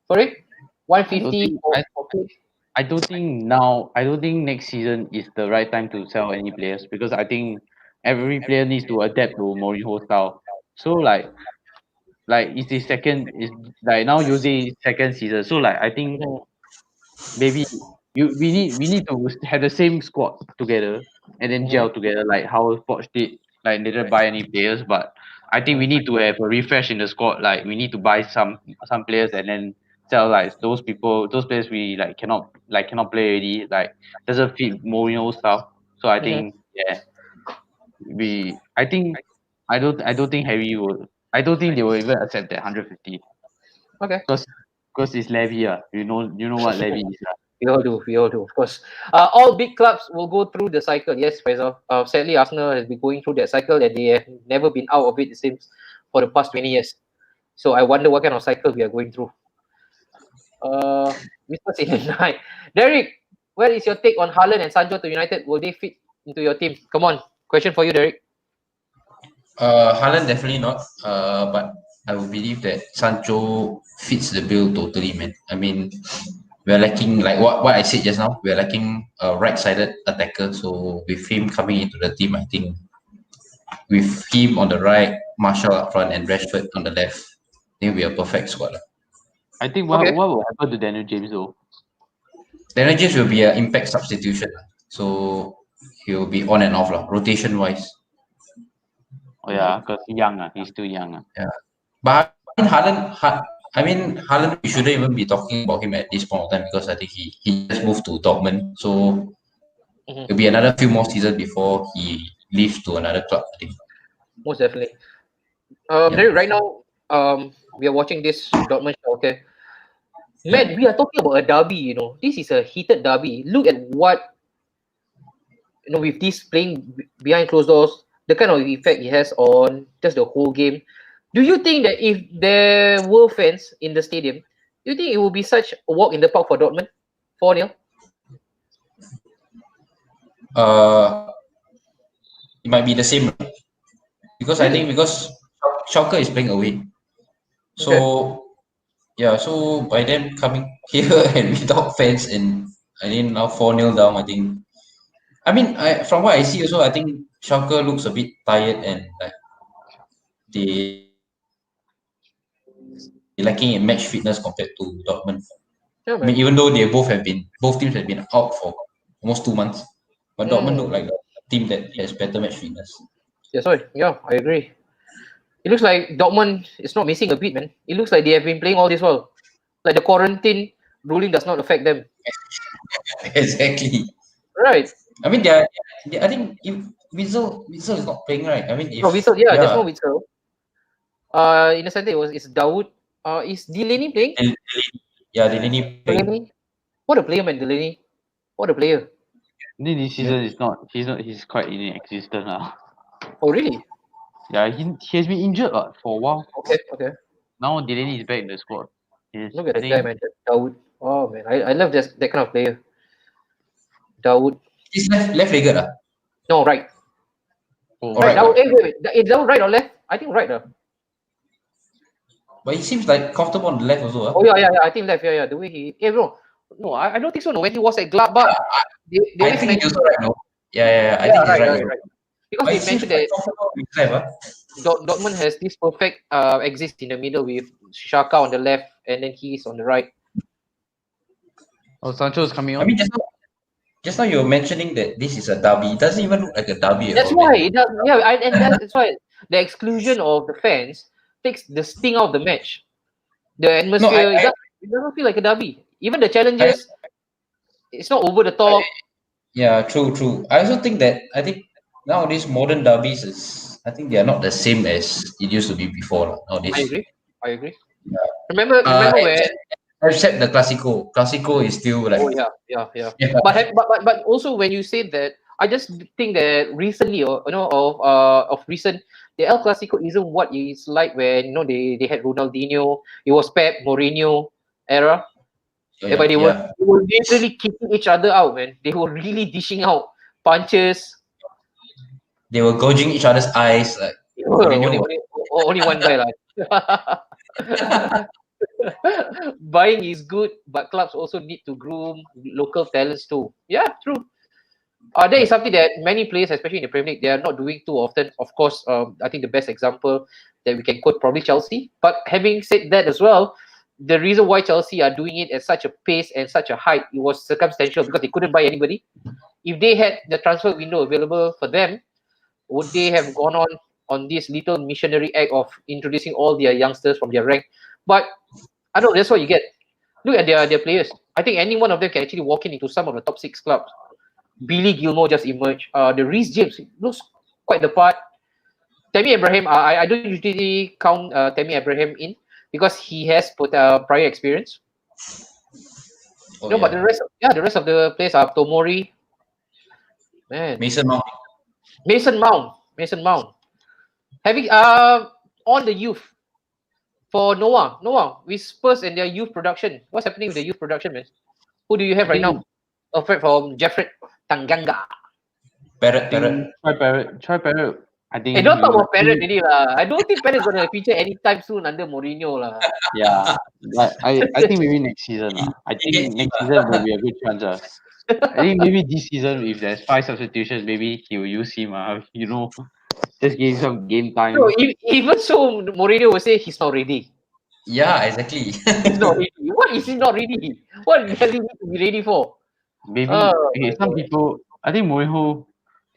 for it? 150 for Kane? I don't think next season is the right time to sell any players because I think every player needs to adapt to Mourinho style. So like it's his second is like now using his second season. So like I think maybe we need to have the same squad together and then gel together like how Poch did. Like they didn't buy any players, but I think we need to have a refresh in the squad. Like we need to buy some players and then sell like those players we cannot play already. Like doesn't fit Mourinho style. So I think yeah, I don't think Harry will. I don't think they will even accept that 150 Okay. because it's Levy. You know what Levy is. We all do, of course. All big clubs will go through the cycle. Yes, Faisal. Sadly, Arsenal has been going through that cycle and they have never been out of it seems, for the past 20 years. So I wonder what kind of cycle we are going through. Mr. Sinan, Derek, what is your take on Haaland and Sancho to United? Will they fit into your team? Come on, question for you, Derek. Haaland definitely not. But I would believe that Sancho fits the bill totally, man. I mean, we're lacking like what I said just now. We're lacking a right-sided attacker. So with him coming into the team, I think with him on the right, Marshall up front, and Rashford on the left, I think we are a perfect squad. I think what Okay. will happen to Daniel James though? Daniel James will be an impact substitution. So he'll be on and off, rotation wise. Oh yeah, because he's still young. Yeah. But I mean Haaland, we shouldn't even be talking about him at this point of time because I think he just moved to Dortmund. So it'll be another few more seasons before he leaves to another club, I think. Most definitely. Right now, we are watching this Dortmund Schalke. Man, we are talking about a derby. This is a heated derby. Look at what with this playing behind closed doors, the kind of effect it has on just the whole game. Do you think that if there were fans in the stadium, do you think it would be such a walk in the park for Dortmund? 4-0? Uh, it might be the same because I Really? think because Schalke is playing away, Okay. so yeah. So by them coming here and without fans, and I think now 4-0 down. I think. I mean, from what I see also, I think Schalke looks a bit tired and like they lacking in match fitness compared to Dortmund. Yeah, I mean, man. even though both teams have been out for almost 2 months, but Dortmund look like a team that has better match fitness. Yeah, sorry. Yeah, I agree. It looks like Dortmund is not missing a beat, man. It looks like they have been playing all this while. Like the quarantine ruling does not affect them. Exactly. Right. I mean, I think if Witzel is not playing, right? I mean, if No, Witsel. Yeah, there's yeah, no Witsel. In the center, it's Dawood. Is Delaney playing? Delaney playing. Delaney? What a player, man, Delaney. What a player. This Yeah. season is not. He's quite inexistent now. Oh, really? Yeah, he has been injured for a while. Okay. Now Delaney is back in the squad. Look at I that guy, think man. Dawood. Oh, man. I love that kind of player. Dawood. He's left-legged. No, right. All Right. right. Dawood. Wait. Is Dawood right or left? I think right. But he seems like comfortable on the left also. Oh, yeah. I think left. Yeah. The way he. Yeah, bro. No, I don't think so. No, when he was at Gladbach, they I always think he's mentioned also right now. Yeah. I Yeah, think he's right also. right. Because But they it seems mentioned quite that comfortable with left. Dortmund has this perfect exist in the middle with Shaka on the left and then he's on the right. Sancho is coming I on. mean, just now you were mentioning that this is a derby. It doesn't even look like a derby at That's all, why man. it does. Yeah, and that's why the exclusion of the fans takes the sting out of the match. The No, atmosphere it doesn't feel like a derby. Even the I challenges, it's not over the top. yeah, true. I also think that I think nowadays modern derbies I think they are not the same as it used to be before I nowadays. agree. I agree. Remember when? Except the Clasico. Clasico is still like Oh yeah. yeah, But also when you say that, I just think that recently, or of recent, the El Clasico isn't what it's like when they had Ronaldinho. It was Pep, Mourinho era. But yeah. they were literally kicking each other out, man. They were really dishing out punches. They were gouging each other's eyes. Like Only, Mourinho, only, only one guy, like. Buying is good, but clubs also need to groom local talents too. Yeah, true. That is something that many players, especially in the Premier League, they are not doing too often. Of course, I think the best example that we can quote probably Chelsea. But having said that as well, the reason why Chelsea are doing it at such a pace and such a height, it was circumstantial because they couldn't buy anybody. If they had the transfer window available for them, would they have gone on this little missionary act of introducing all their youngsters from their rank? But I don't know. That's what you get. Look at their players. I think any one of them can actually walk into some of the top 6 clubs. Billy Gilmore just emerged. The Reece James looks quite the part. Tammy Abraham, I don't usually count Tammy Abraham in because he has put prior experience. oh But yeah, the rest of the players are Tomori, man, Mason Mount. Mason Mount. Having on the youth for Noah with Spurs and their youth production. What's happening with the youth production, man? Who do you have I right think now? Apart from Jeffrey Tanganga. Parrot. Try Parrot. I think Hey, don't talk we will about Parrot see. already lah. I don't think Parrot's gonna feature anytime soon under Mourinho lah. Yeah, like I think maybe next season. I He gets think next season will be a good chance. I think maybe this season, if there's 5 substitutions, maybe he will use him. Just give him some game time. No, even so, Mourinho will say he's not ready. Yeah, exactly. He's not ready. What is he not ready? What the hell he need to be ready for? Maybe Oh okay, my some God. people. I think Mourinho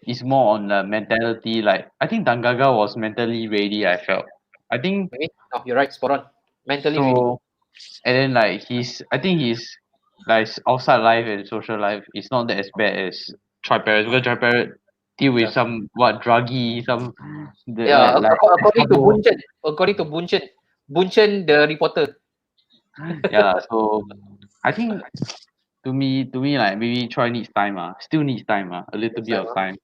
is more on the mentality. Like I think Dangaga was mentally ready. I felt. I think Okay, no, you're right, spot on. Mentally ready. so. And then like I think he's like outside life and social life is not that as bad as Troy Parrott because Troy Parrott deal with some druggy, some Yeah, like according to Bunchen the reporter. yeah. So I think to me like maybe try needs time still needs time a little Next bit time, of huh? time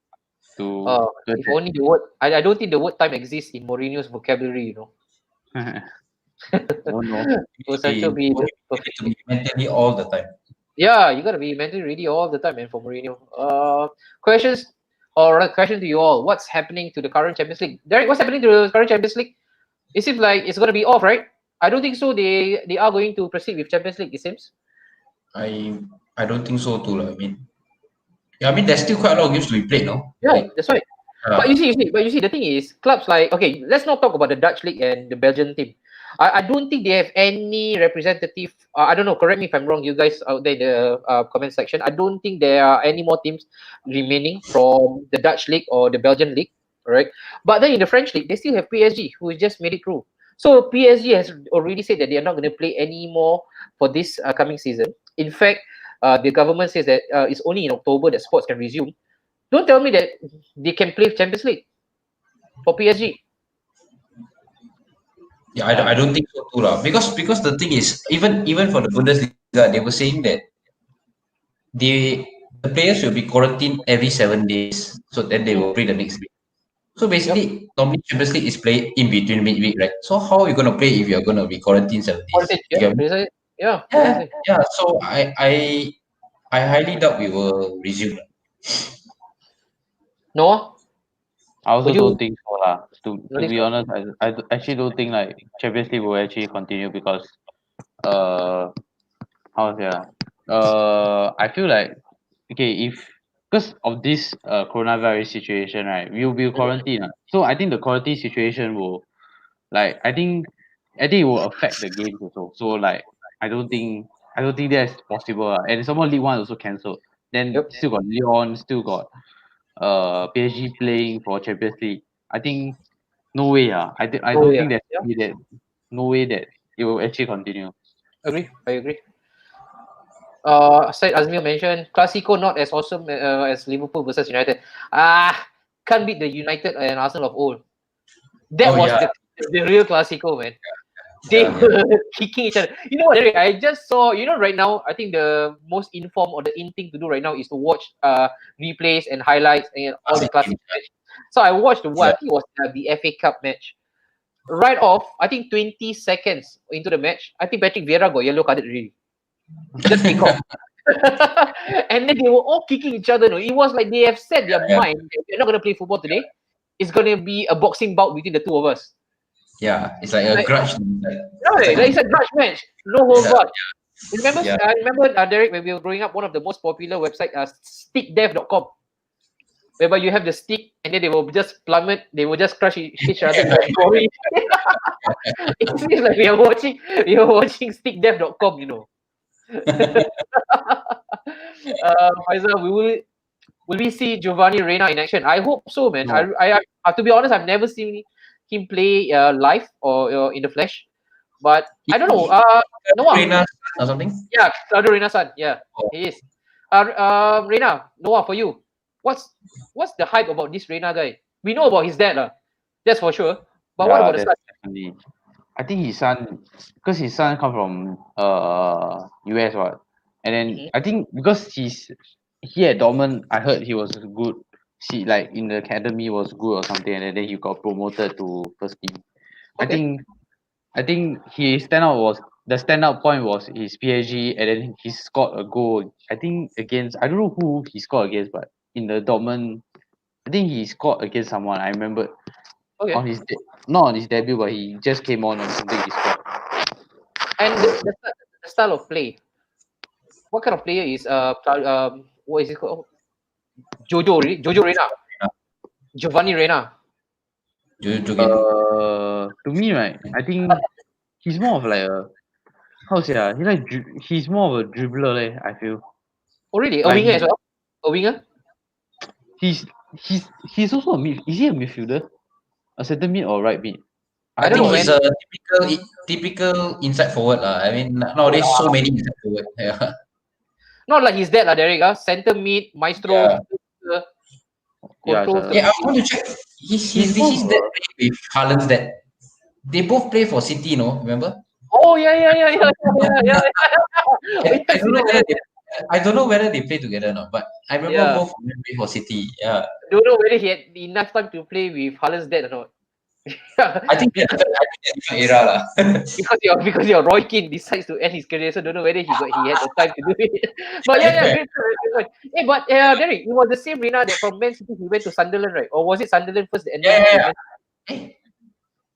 to If only the word. I don't think the word time exists in Mourinho's vocabulary. don't know. For Sancho be the To perfect be fit. mentally all the time. Yeah, you gotta be mentally ready all the time, man, for Mourinho. Questions or rather, question to you all: what's happening to the current Champions League? Derek, what's happening to the current Champions League? It seems like it's gonna be off, right? I don't think so. They are going to proceed with Champions League. It seems. I don't think so too. I mean, yeah, I mean, there's still quite a lot of games to be played, no? Yeah, Like, that's right. uh, But you see, the thing is, clubs like okay, let's not talk about the Dutch league and the Belgian team. I don't think they have any representative. I don't know. Correct me if I'm wrong, you guys out there in the comment section. I don't think there are any more teams remaining from the Dutch league or the Belgian league. Right, but then in the French league, they still have PSG who just made it through. So PSG has already said that they are not going to play anymore for this coming season. In fact, the government says that it's only in October that sports can resume. Don't tell me that they can play Champions League for PSG. yeah, I don't think so too, lah. Because the thing is, even for the Bundesliga, they were saying that they the players will be quarantined every 7 days, so then they will play the next week. So Yep. basically, normally Champions League is played in between midweek, right? So how are you gonna play if you're gonna be quarantined 7 days? Advantage. You Yeah. get me? Precisely. Yeah. Yeah, Precisely. yeah. So I highly doubt we will resume. Noah, I also would don't you? think so lah. To Notice be so? honest, actually don't think like Champions League will actually continue because uh how to say I feel like okay if because of this coronavirus situation, right, we'll be quarantined so I think the quarantine situation will like I think it will affect the games also. So like I don't think that's possible and some more League One also cancelled. Then Yep. still got Lyon, still got PSG playing for Champions League. I think no way I Oh don't yeah. think Yeah. no way that it will actually continue. Agree. I agree. Said Azmir mentioned Clasico not as awesome as Liverpool versus United. Can't beat the United and Arsenal of old. That Oh was yeah, the real Clasico, man. They yeah, yeah. were kicking each other. You know what, Eric? I just saw. You know, right now, I think the most informed or the in thing to do right now is to watch replays and highlights and all the Classic classic game. match. So I watched the one. Yeah. I think it was the FA Cup match. Right off, I think 20 seconds into the match, I think Patrick Vieira got yellow carded really. Just kick off. And then they were all kicking each other. No, it was like they have set their Yeah, mind that we're not gonna play football today. It's gonna be a boxing bout between the two of us. yeah. It's like a Like, grudge. It's right, like like it's a grudge match, no hold yeah, back. Remember, yeah. I remember Derek when we were growing up. One of the most popular website, stickdev.com, whereby you have the stick and then they will just plummet. They will just crush each other in the glory. It seems like we are watching stickdev.com. Faisal, will we see Giovanni Reina in action? I hope so, man. No. To be honest, I've never seen him play live or in the flesh, but I don't know. Noah, Reina or something. yeah, Claudio Reina's son. Yeah, Oh, he is. Reina, Noah, for you, what's the hype about this Reina guy? We know about his dad, that's for sure. But what Yeah, about the that's son? definitely. I think his son, because his son come from US what, and then Mhm. I think because he at Dortmund, I heard he was good. See, like in the academy was good or something, and then he got promoted to first team. I Okay. think I think he stand out was the standout point was his PSG, and then he scored a goal. I think against I don't know who he scored against, but in the Dortmund, I think he scored against someone. I remember Okay. on not on his debut, but he just came on or something. He scored. And the style of play. What kind of player is what is it called? Jojo Reina, Giovanni Reina. Joget. To me, right, I think he's more of like a how to say he's more of a dribbler. I feel Oh, really? A like winger as well? A winger? he's he's also a mid. Is he a midfielder? A center mid or right mid? I I I don't think know, thought man. he's a typical inside forward. I mean, nowadays so many inside forward. Yeah. Not like his dad, Derek. Center mid, maestro. Yeah. Midfielder. Yeah, controls the Yeah, I want to check. His dad with Haaland's dad. They both play for City, no? Remember? Oh yeah. I Yes, don't know yeah. whether I don't know whether they play together or not, but I remember Yeah. both of them play for City. Yeah. Don't know whether he had enough time to play with Haaland's dad or not. I think they're different era lah. because Roy Keane decides to end his career, so don't know whether he had the time to do it. But yeah, great point. Hey, but Derek, it was the same Reina that from Man City he went to Sunderland, right? Or was it Sunderland first and then to Yeah. Man Eh,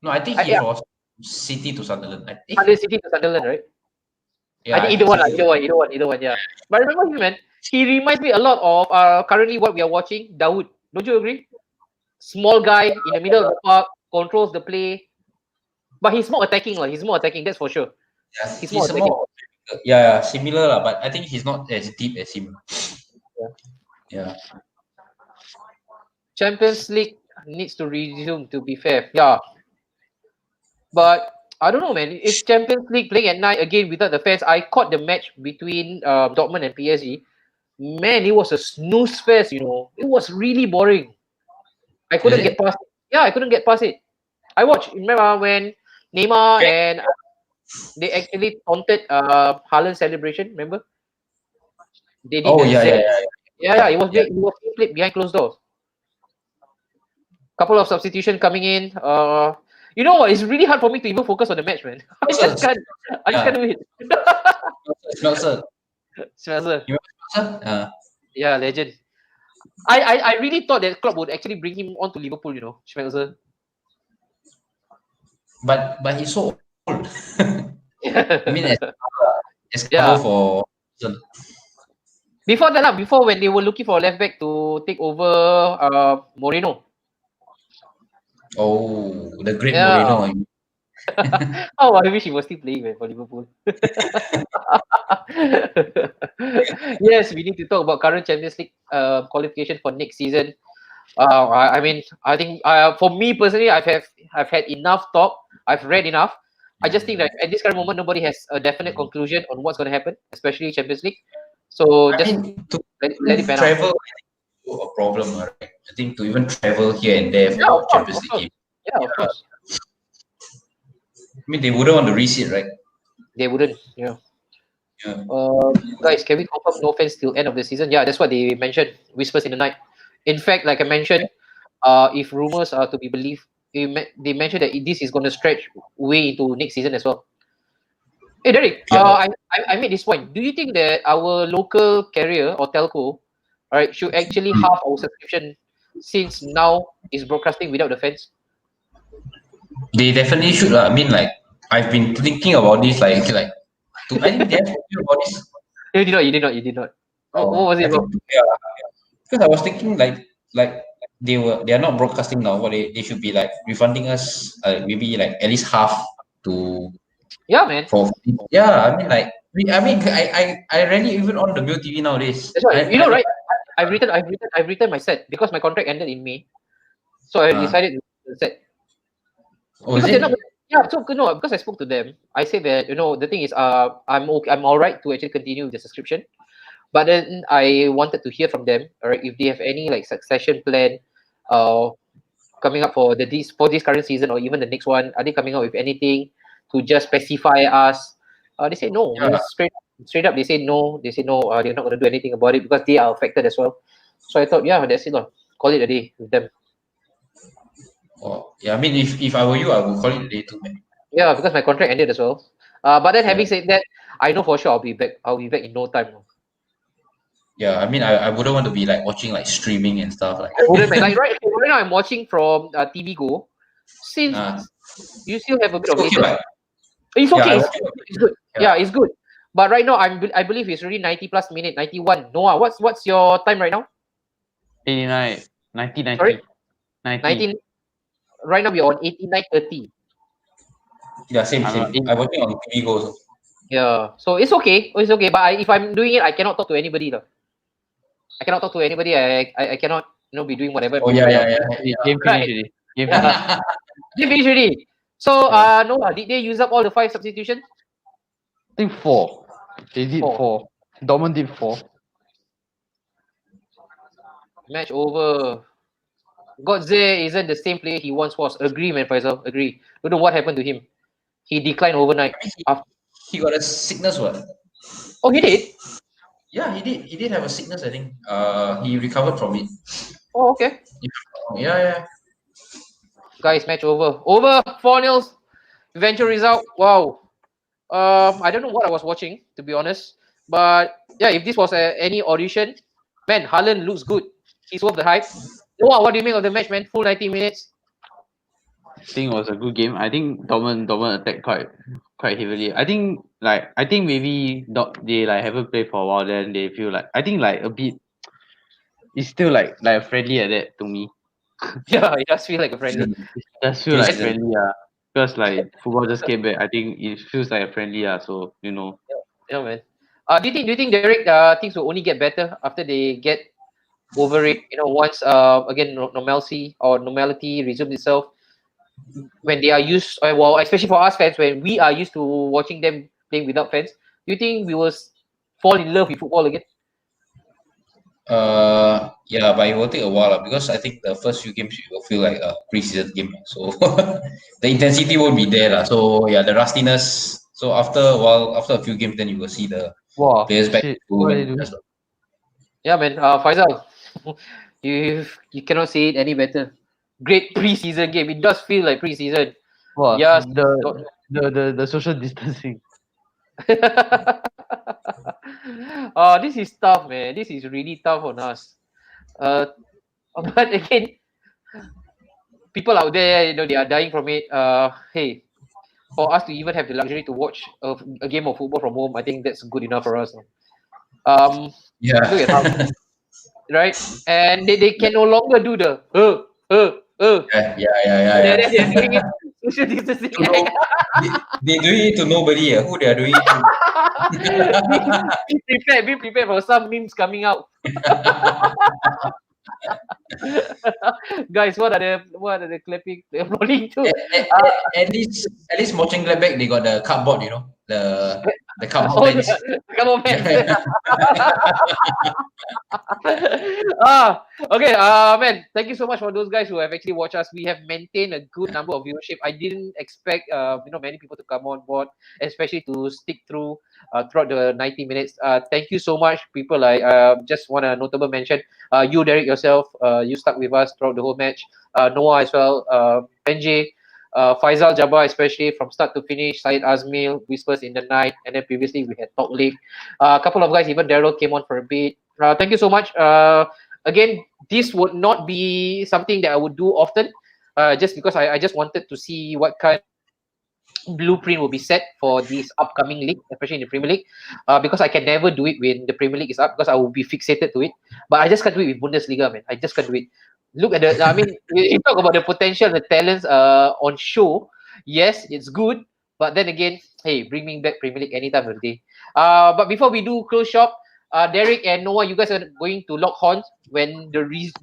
no, I think he Yeah, was City to Sunderland. Sunderland City to Sunderland, right? Yeah, I think either one, yeah. But I remember him, man. He reminds me a lot of currently what we are watching, Dawood. Don't you agree? Small guy in the middle of the park, controls the play, but he's more attacking, like he's more attacking. That's for sure. yeah, He's more he's a attacking. more yeah, similar lah, but I think he's not as deep as him. Yeah. Champions League needs to resume. To be fair, yeah. But I don't know, man. If Champions League playing at night again without the fans, I caught the match between Dortmund and PSG. Man, it was a snooze fest. It was really boring. I couldn't Is get it? past it. Yeah, I couldn't get past it. I watched. Remember when Neymar and they actually taunted Haaland celebration? Remember? They did Oh the yeah, Z. yeah, yeah. Yeah, it was Yeah. it was played behind closed doors. Couple of substitution coming in. You know what? It's really hard for me to even focus on the match, man. I just can't. I just can't do it. Smelser. Smelser. You remember Smelser? Yeah, legend. I really thought that club would actually bring him on to Liverpool. Schmelzer. But he's so old. I mean, as Yeah. cover for Before that, before when they were looking for a left back to take over Moreno. oh the great Yeah. Moreno. Oh, I wish he was still playing, man, for Liverpool. Yes, we need to talk about current Champions League qualification for next season. I mean, I think for me personally, I've had enough talk. I've read enough. I just think that at this current moment, nobody has a definite conclusion on what's going to happen, especially Champions League. So I just mean, to let it pan out. travel a problem, right? I think to even travel here and there Yeah, for of Champions course. League game. Yeah, of course. I mean, they wouldn't want to reseat, right? They wouldn't. Yeah. Yeah. Guys, can we confirm no fans till end of the season? Yeah, that's what they mentioned. Whispers in the night. In fact, like I mentioned, if rumors are to be believed, they mentioned that this is going to stretch way into next season as well. Hey, Derek, Yeah. I made this point. Do you think that our local carrier or telco, should actually halve our subscription since now is broadcasting without the fans? They definitely should. I mean, like I've been thinking about this. I think they have to about this. You did not. What was it I about? think, because I was thinking like they are not broadcasting now. But they should be like refunding us maybe like at least half to Yeah, man. for yeah. I mean like I rarely even on the Bill TV nowadays. That's why I- I've written my set because my contract ended in May, so I decided to set. Oh, is Because they're it? not. Yeah, so no, because I spoke to them, I said that the thing is, I'm okay, I'm all right to actually continue with the subscription, but then I wanted to hear from them, all right, if they have any like succession plan, coming up for this current season or even the next one. Are they coming up with anything to just specify us? They say no. Yeah. Straight up, they say no. They say no. They're not going to do anything about it because they are affected as well. So I thought, yeah, that's it, lah. Call it a day with them. Oh, yeah. I mean, if I were you, I would call it a day too, man. Yeah, because my contract ended as well. But then having Yeah. said that, I know for sure I'll be back. I'll be back in no time. Yeah, I mean, I wouldn't want to be like watching like streaming and stuff like. I wouldn't, man. Like right now, I'm watching from TV Go. Since you still have a bit of Okay, latency. right? It's Yeah, okay. I It's watch it. it's good. Yeah, it's good. But right now, I believe it's already 90 plus minute, 91. Noah, what's your time right now? 89, 90, 90. Sorry? 90. 19. Right now, we're on 89:30. Yeah, same. I'm I'm watching on TV Go also. Yeah, so it's okay. It's okay. But if I'm doing it, I cannot talk to anybody, though. I cannot talk to anybody. I cannot be doing whatever. Oh yeah. Game Right. finished already. Game Yeah. finished. They finished already. So Yeah. Noah, did they use up all the 5 substitutions? I think 4. They did 4. Dortmund did 4. Match over. Godze isn't the same player he once was. Agree, man, Faisal. Agree. Don't know what happened to him. He declined overnight. After... He got a sickness, what? Oh, he did? Yeah, he did. He did have a sickness, I think. He recovered from it. Oh, okay. Yeah, yeah. Guys, match over. Over. 4-0. Eventual result. Wow. I don't know what I was watching, to be honest. But yeah, if this was any audition, man, Haaland looks good. He's worth the hype. Noah, what do you make of the match, man? Full 90 minutes. I think it was a good game. I think Dortmund attacked quite heavily. I think maybe they like haven't played for a while. Then they feel like I think like a bit. It's still like friendly at that to me. Yeah, it does feel like a friendly. It does feel like friendly, because like football just came back. I think it feels like a friendly, so you know. Yeah, man. Do you think Derek things will only get better after they get over it? You know, once again normality resumes itself, when they are used, well, especially for us fans, when we are used to watching them playing without fans. Do you think we will fall in love with football again? Yeah, but it will take a while because I think the first few games you will feel like a pre-season game. So the intensity won't be there. So yeah, the rustiness. So after a while, after a few games, then you will see the Wow, players back shit. to What are they doing? Yeah, man. Faisal, you cannot say it any better. Great pre-season game. It does feel like pre-season. Wow, Yes. the social distancing. This is tough, man. This is really tough on us. Uh, but again, people out there, they are dying from it. Hey, for us to even have the luxury to watch a game of football from home, I think that's good enough for us. Yeah. Look at how, right? And they can no longer do the Yeah. They're doing it social distancing. They doing it to nobody. Who they are doing it to? Be prepared for some memes coming out. Guys, what are the clapping rolling to? At least Mönchengladbach they got the cardboard, the cardboard bench. Come on, man. Okay. Man, thank you so much for those guys who have actually watched us. We have maintained a good number of viewership. I didn't expect many people to come on board, especially to stick through throughout the 90 minutes. Thank you so much, people. I just want a notable mention. You, Derek, yourself, you stuck with us throughout the whole match. Noah as well. Benji. Faisal Jabbar, especially from start to finish, Syed Azmil, Whispers in the Night, and then previously we had Talk League. A couple of guys, even Daryl came on for a bit. Thank you so much. Again, this would not be something that I would do often, just because I just wanted to see what kind of blueprint will be set for this upcoming league, especially in the Premier League, because I can never do it when the Premier League is up because I will be fixated to it. But I just can't do it with Bundesliga, man. I just can't do it. Look at the. I mean, you talk about the potential, the talents on show. Yes, it's good, but then again, hey, bring me back Premier League anytime of the day. But before we do close shop, Derek and Noah, you guys are going to lock horns when the league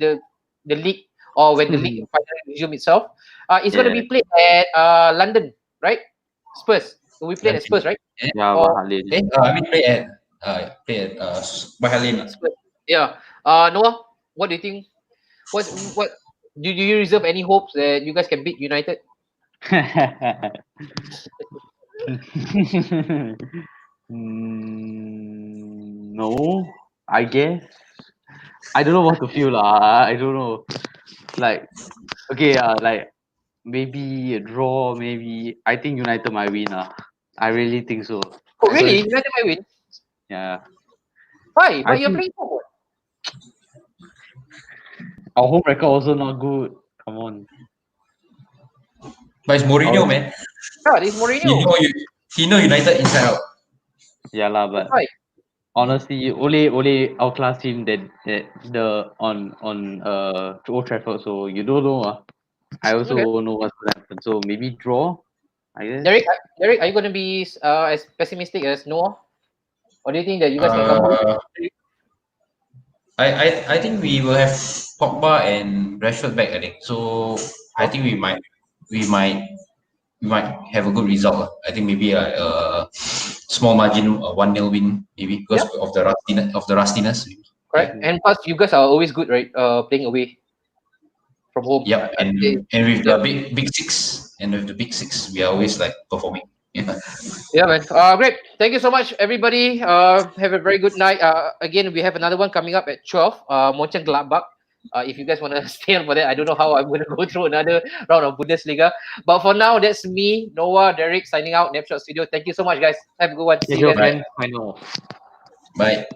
or when the league finally resume itself. It's going to be played at London, right? Spurs. So we played at Spurs, right? Yeah, Or, Halil. I mean play at Bahalin. Spurs. Yeah. Noah, what do you think? What do you reserve any hopes that you guys can beat United? No, I guess. I don't know what to feel lah. I don't know. Like, okay, like maybe a draw. Maybe I think United might win. I really think so. Oh, really? United might win. Yeah. Why? But I you're think playing football. our home record also not good. Come on. But it's Mourinho, man. Yeah, this Mourinho. He know United inside out. Yeah lah, but Right. honestly, Ole outclassed him that the on Old Trafford. So you don't know. I also know what's gonna happen. So maybe draw. I guess. Derek, are you going to be as pessimistic as Noah? Or do you think that you guys can come out? I think we will have Pogba and Rashford back. I think so. I think we might have a good result. I think maybe like a small margin, a 1-0 win, maybe because of the rustiness. Correct. And plus, you guys are always good, right? Playing away. from home. Yep, I think- and with yeah. the big six, and with the big six, we are always like performing. Yeah. Yeah, man. Great. Thank you so much, everybody. Have a very good night. Again, we have another one coming up at 12. Mönchengladbach. If you guys want to stay on for that, I don't know how I'm going to go through another round of Bundesliga. But for now, that's me, Noah, Derek, signing out. Napshot Studio. Thank you so much, guys. Have a good one. See you guys. man. I know. Bye.